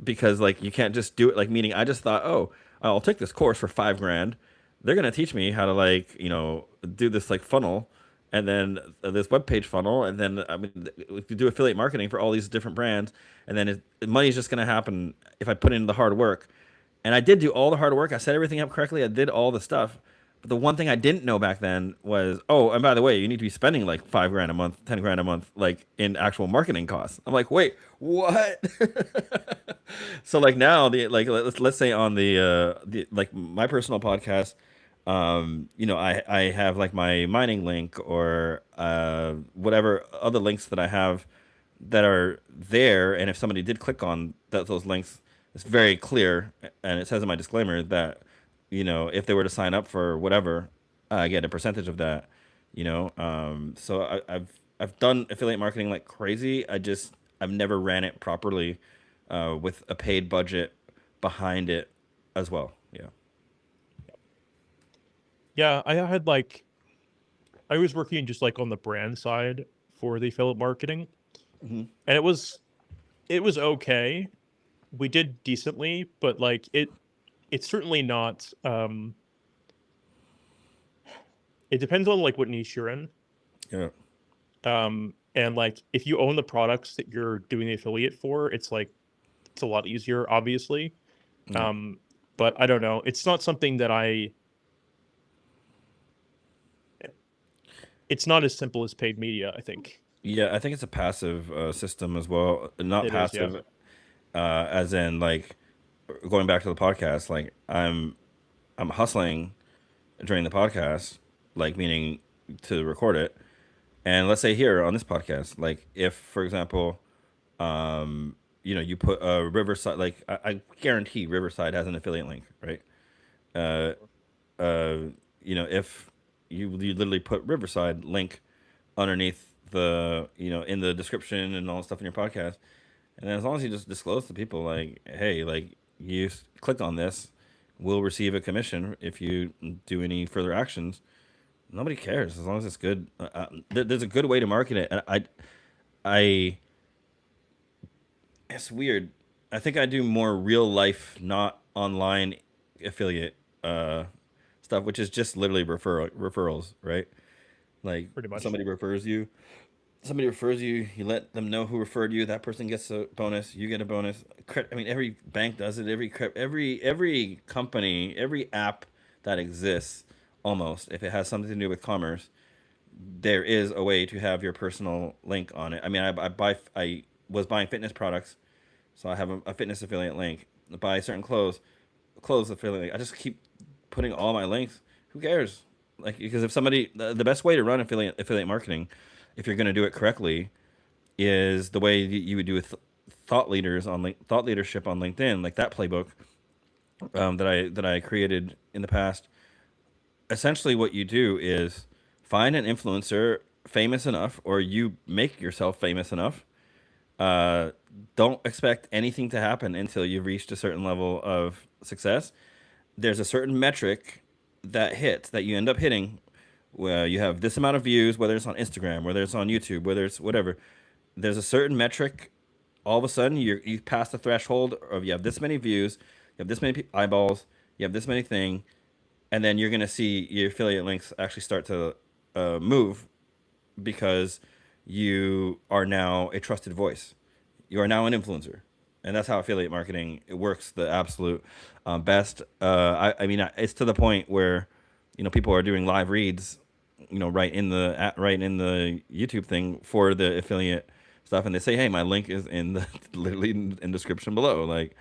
Speaker 2: because like you can't just do it. Like meaning, I just thought, oh, I'll take this course for 5 grand. They're gonna teach me how to like do this like funnel, and then this web page funnel, and then I mean we could do affiliate marketing for all these different brands, and then money's just gonna happen if I put in the hard work. And I did do all the hard work. I set everything up correctly. I did all the stuff. But the one thing I didn't know back then was, oh, and by the way, you need to be spending like 5 grand a month, 10 grand a month, like in actual marketing costs. I'm like, wait, what? So like now, the like let's say on the like my personal podcast, I have like my mining link or whatever other links that I have that are there, and if somebody did click on those links, it's very clear, and it says in my disclaimer that if they were to sign up for whatever, I get a percentage of that. So I've done affiliate marketing like crazy. I've never ran it properly, with a paid budget behind it as well. Yeah.
Speaker 1: Yeah, I was working just like on the brand side for the affiliate marketing,
Speaker 2: Hmm.
Speaker 1: and it was okay. We did decently, but like it's certainly not. It depends on like what niche you're in.
Speaker 2: Yeah.
Speaker 1: And like if you own the products that you're doing the affiliate for, it's a lot easier, obviously.
Speaker 2: Yeah.
Speaker 1: Um, but I don't know. It's not something that it's not as simple as paid media, I think.
Speaker 2: Yeah, I think it's a passive system as well. Not
Speaker 1: It is, yeah.
Speaker 2: passive, as in like going back to the podcast. Like I'm hustling during the podcast, like meaning to record it. And let's say here on this podcast, like if, for example, you put a Riverside, like I guarantee Riverside has an affiliate link, right? Uh, uh, if you literally put Riverside link underneath in the description and all the stuff in your podcast, and then as long as you just disclose to people, like, hey, like clicked on this, we'll receive a commission if you do any further actions. Nobody cares as long as it's good. There's a good way to market it, and I it's weird. I think I do more real life, not online affiliate uh, stuff, which is just literally referrals, right? Like
Speaker 1: pretty much.
Speaker 2: somebody refers you, you let them know who referred you. That person gets a bonus. You get a bonus. I mean, every bank does it. Every company, every app that exists, almost if it has something to do with commerce, there is a way to have your personal link on it. I mean, I was buying fitness products, so I have a fitness affiliate link. Buy certain clothes affiliate link. I just keep putting all my links. Who cares? Like, because if somebody, the best way to run affiliate marketing, if you're going to do it correctly, is the way you would do with thought leadership on LinkedIn, like that playbook that I created in the past. Essentially, what you do is find an influencer famous enough, or you make yourself famous enough. Uh, don't expect anything to happen until you've reached a certain level of success. There's a certain metric that hits that you end up hitting where you have this amount of views, whether it's on Instagram, whether it's on YouTube, whether it's whatever. There's a certain metric. All of a sudden, you pass the threshold of you have this many views, you have this many eyeballs, you have this many thing, and then you're gonna see your affiliate links actually start to move because you are now a trusted voice. You are now an influencer, and that's how affiliate marketing it works the absolute best. I mean, it's to the point where people are doing live reads, right in the YouTube thing for the affiliate stuff, and they say, "Hey, my link is in the literally in description below." Like,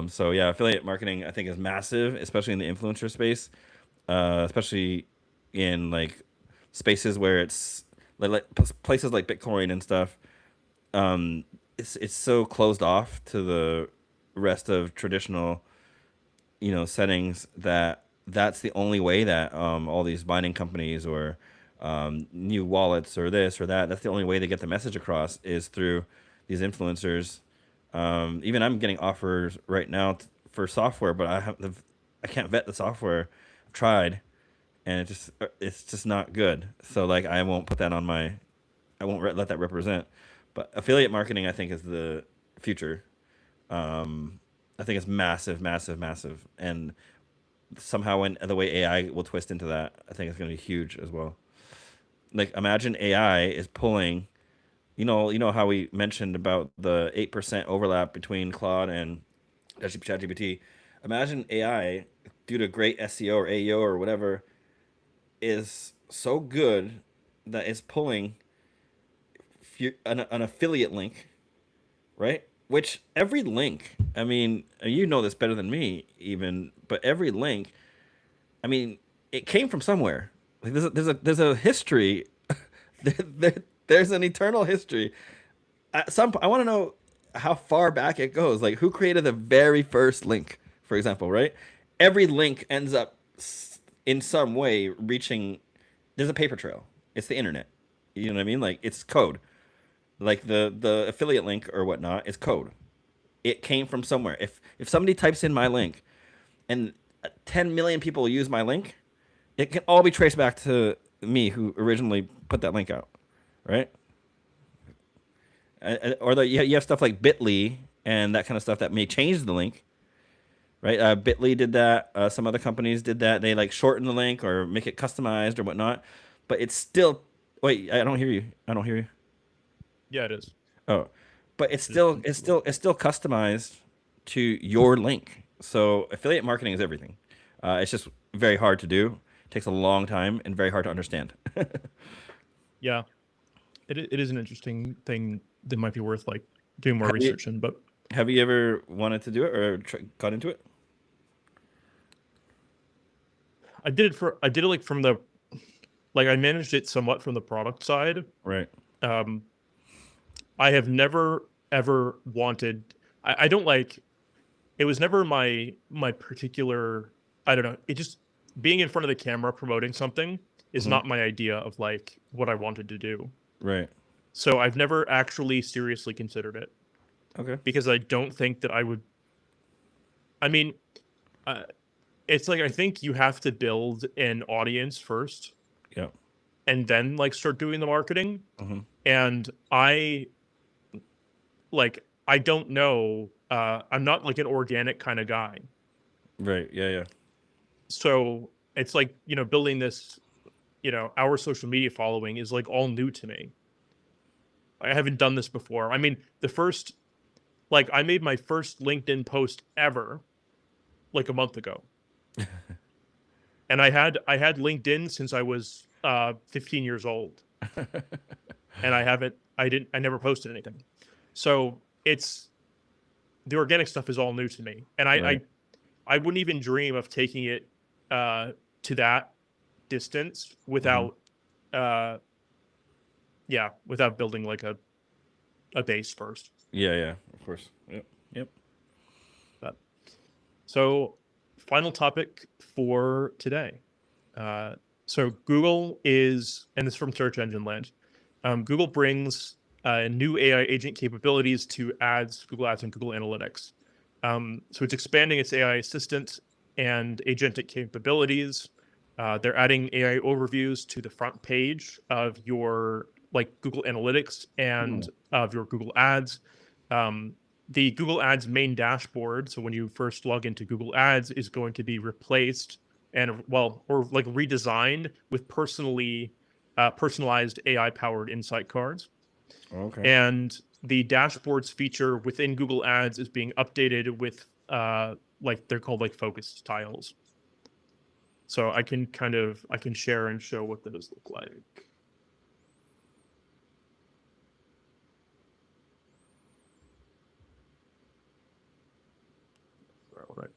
Speaker 2: so yeah, affiliate marketing I think is massive, especially in the influencer space, especially in like spaces where it's like places like Bitcoin and stuff. It's so closed off to the rest of traditional settings that that's the only way that all these mining companies or new wallets or this or that, that's the only way they get the message across is through these influencers. Even I'm getting offers right now for software, but I can't vet the software. I've tried, and it's just not good. So like I won't put that on my I won't let that represent. But affiliate marketing, I think, is the future. Um, I think it's massive, massive, massive, and somehow when the way AI will twist into that, I think it's going to be huge as well. Like imagine AI is pulling, you know how we mentioned about the 8% overlap between Claude and ChatGPT. Imagine AI, due to great SEO or AEO or whatever, is so good that it's pulling an affiliate link, right? Which every link, I mean, you know this better than me, even, but every link, I mean, it came from somewhere. Like there's a history. There's an eternal history. I want to know how far back it goes. Like who created the very first link, for example, right? Every link ends up in some way reaching. There's a paper trail. It's the internet. You know what I mean? Like it's code. Like the affiliate link or whatnot is code. It came from somewhere. If somebody types in my link and 10 million people use my link, it can all be traced back to me who originally put that link out, right? Or you have stuff like Bitly and that kind of stuff that may change the link, right? Bitly did that. Some other companies did that. They like shorten the link or make it customized or whatnot, but it's still. Wait, I don't hear you. I don't hear you.
Speaker 1: Yeah, it is.
Speaker 2: Oh, but
Speaker 1: It is.
Speaker 2: it's still customized to your link. So affiliate marketing is everything. It's just very hard to do. It takes a long time and very hard to understand.
Speaker 1: Yeah, it is an interesting thing that might be worth like doing more
Speaker 2: have you
Speaker 1: research in. But
Speaker 2: have you ever wanted to do it or got into it?
Speaker 1: I did it like from the like I managed it somewhat from the product side.
Speaker 2: Right.
Speaker 1: Um, I have never ever wanted. I don't like. It was never my particular. I don't know. It just being in front of the camera promoting something is
Speaker 2: Hmm.
Speaker 1: not my idea of like what I wanted to do.
Speaker 2: Right.
Speaker 1: So I've never actually seriously considered it
Speaker 2: Okay.
Speaker 1: because I don't think that I would. I mean, uh, it's like I think you have to build an audience first
Speaker 2: Yeah.
Speaker 1: and then like start doing the marketing.
Speaker 2: Hmm.
Speaker 1: And I don't know. I'm not like an organic kind of guy.
Speaker 2: Right. Yeah. Yeah.
Speaker 1: So it's like, building this, our social media following is like all new to me. I haven't done this before. I mean, I made my first LinkedIn post ever like a month ago. And I had LinkedIn since I was 15 years old, and I never posted anything. So it's the organic stuff is all new to me, and
Speaker 2: Right.
Speaker 1: I wouldn't even dream of taking it to that distance
Speaker 2: Hmm.
Speaker 1: without uh without building like a base first.
Speaker 2: Yeah. Yeah. Of course. Yep. Yep.
Speaker 1: But so final topic for today. Uh, so Google is, and this is from Search Engine Land. Google brings new AI agent capabilities to ads, Google Ads, and Google Analytics. So it's expanding its AI assistant and agentic capabilities. They're adding AI overviews to the front page of your like Google Analytics
Speaker 2: Hmm.
Speaker 1: and of your Google Ads. Um, the Google Ads main dashboard, so when you first log into Google Ads, is going to be replaced and or like redesigned with personalized AI powered insight cards.
Speaker 2: Okay.
Speaker 1: And the dashboards feature within Google Ads is being updated with like they're called like focus tiles. So I can share and show what those look like. All right.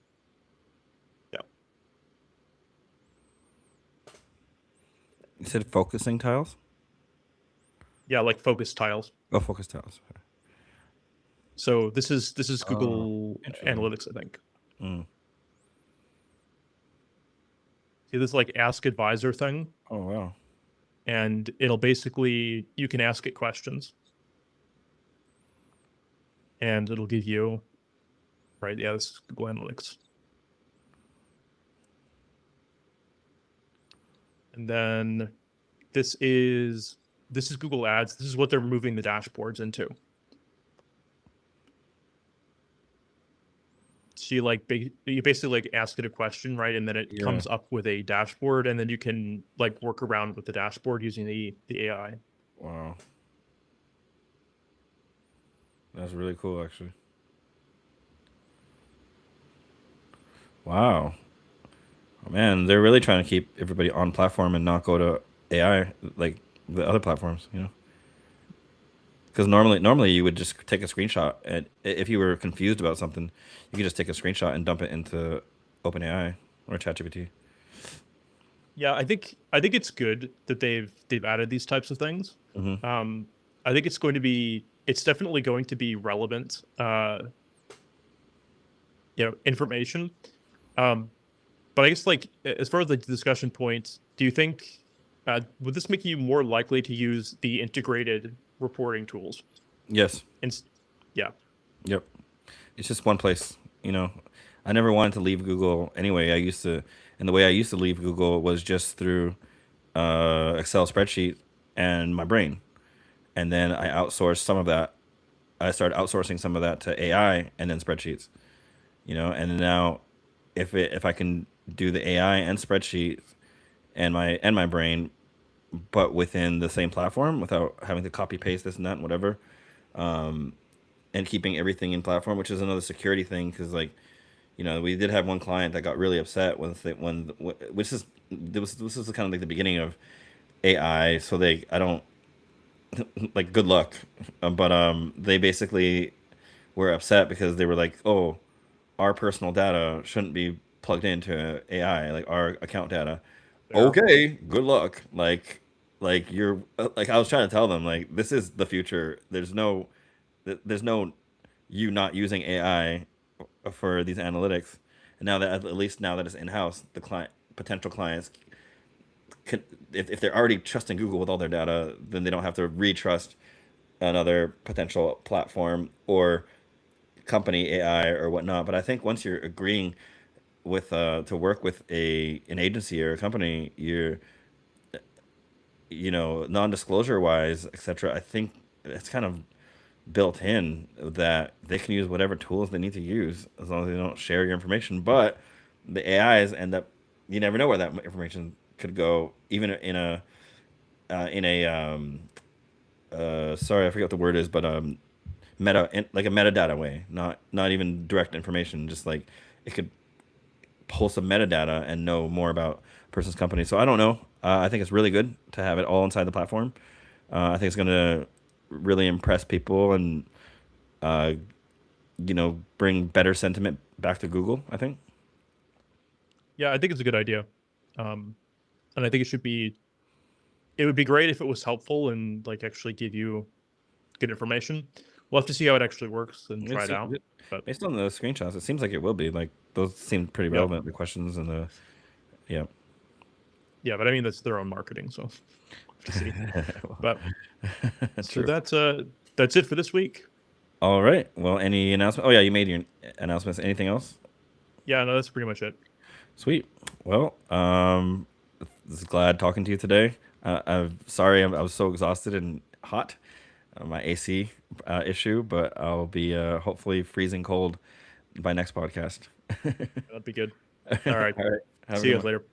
Speaker 1: Yeah.
Speaker 2: You said focusing tiles.
Speaker 1: Yeah, like focus tiles.
Speaker 2: Oh, focus tiles. Okay.
Speaker 1: So this is
Speaker 2: Oh,
Speaker 1: Google
Speaker 2: interesting.
Speaker 1: Analytics, I think.
Speaker 2: Mm.
Speaker 1: See this like ask advisor thing,
Speaker 2: Oh wow.
Speaker 1: and it'll basically you can ask it questions and it'll give you right. Yeah, this is Google Analytics. And then this is this is Google Ads. This is what they're moving the dashboards into. So you basically like ask it a question, right? And then it
Speaker 2: Yeah.
Speaker 1: comes up with a dashboard, and then you can like work around with the dashboard using the AI.
Speaker 2: Wow. That's really cool, actually. Wow. Oh, man, they're really trying to keep everybody on platform and not go to AI like the other platforms. Because normally you would just take a screenshot, and if you were confused about something, you could just take a screenshot and dump it into OpenAI or ChatGPT.
Speaker 1: Yeah, I think it's good that they've added these types of things.
Speaker 2: Hmm.
Speaker 1: Um, I think it's definitely going to be relevant, information. Um, but I guess like as far as the discussion points, do you think would this make you more likely to use the integrated reporting tools?
Speaker 2: Yes.
Speaker 1: And yeah,
Speaker 2: Yep. It's just one place. You know, I never wanted to leave Google anyway. And the way I used to leave Google was just through Excel spreadsheet and my brain. And then I outsourced some of that. I started outsourcing some of that to AI and then spreadsheets. And now if I can do the AI and spreadsheets and my brain, but within the same platform without having to copy paste this and that and whatever, and keeping everything in platform, which is another security thing because we did have one client that got really upset when which is this is kind of like the beginning of AI. So I don't like good luck, but they basically were upset because they were like, oh, our personal data shouldn't be plugged into AI, like our account data.
Speaker 1: there.
Speaker 2: Okay, good luck. Like you're like I was trying to tell them like this is the future. There's no you not using AI for these analytics. And now that at least now that it's in house, the potential clients can, if they're already trusting Google with all their data, then they don't have to retrust another potential platform or company AI or whatnot. But I think once you're agreeing with to work with an agency or a company, you're non-disclosure wise, etc. I think it's kind of built in that they can use whatever tools they need to use as long as they don't share your information. But the AIs end up, you never know where that information could go, even in a sorry, I forget what the word is, but like a metadata way, not even direct information, just like it could pull some metadata and know more about a person's company. So I don't know. I think it's really good to have it all inside the platform. I think it's going to really impress people and uh, bring better sentiment back to Google, I think.
Speaker 1: Yeah, I think it's a good idea. Um, and I think it would be great if it was helpful and like actually give you good information. We'll have to see how it actually works and try it out. But
Speaker 2: Based on the screenshots, it seems like it will be. Like those seem pretty
Speaker 1: yeah,
Speaker 2: relevant. The questions and the yeah.
Speaker 1: yeah, but I mean that's their own marketing, so we'll have to see. But so
Speaker 2: True.
Speaker 1: that's it for this week.
Speaker 2: All right. Well, any announcement? Oh yeah, you made your announcements. Anything else?
Speaker 1: Yeah, no, that's pretty much it.
Speaker 2: Sweet. Well, just glad talking to you today. I'm sorry I was so exhausted and hot. My AC issue, but I'll be hopefully freezing cold by next podcast.
Speaker 1: That'd be good. All right.
Speaker 2: All right. Have a
Speaker 1: See
Speaker 2: good
Speaker 1: you guys
Speaker 2: one.
Speaker 1: later.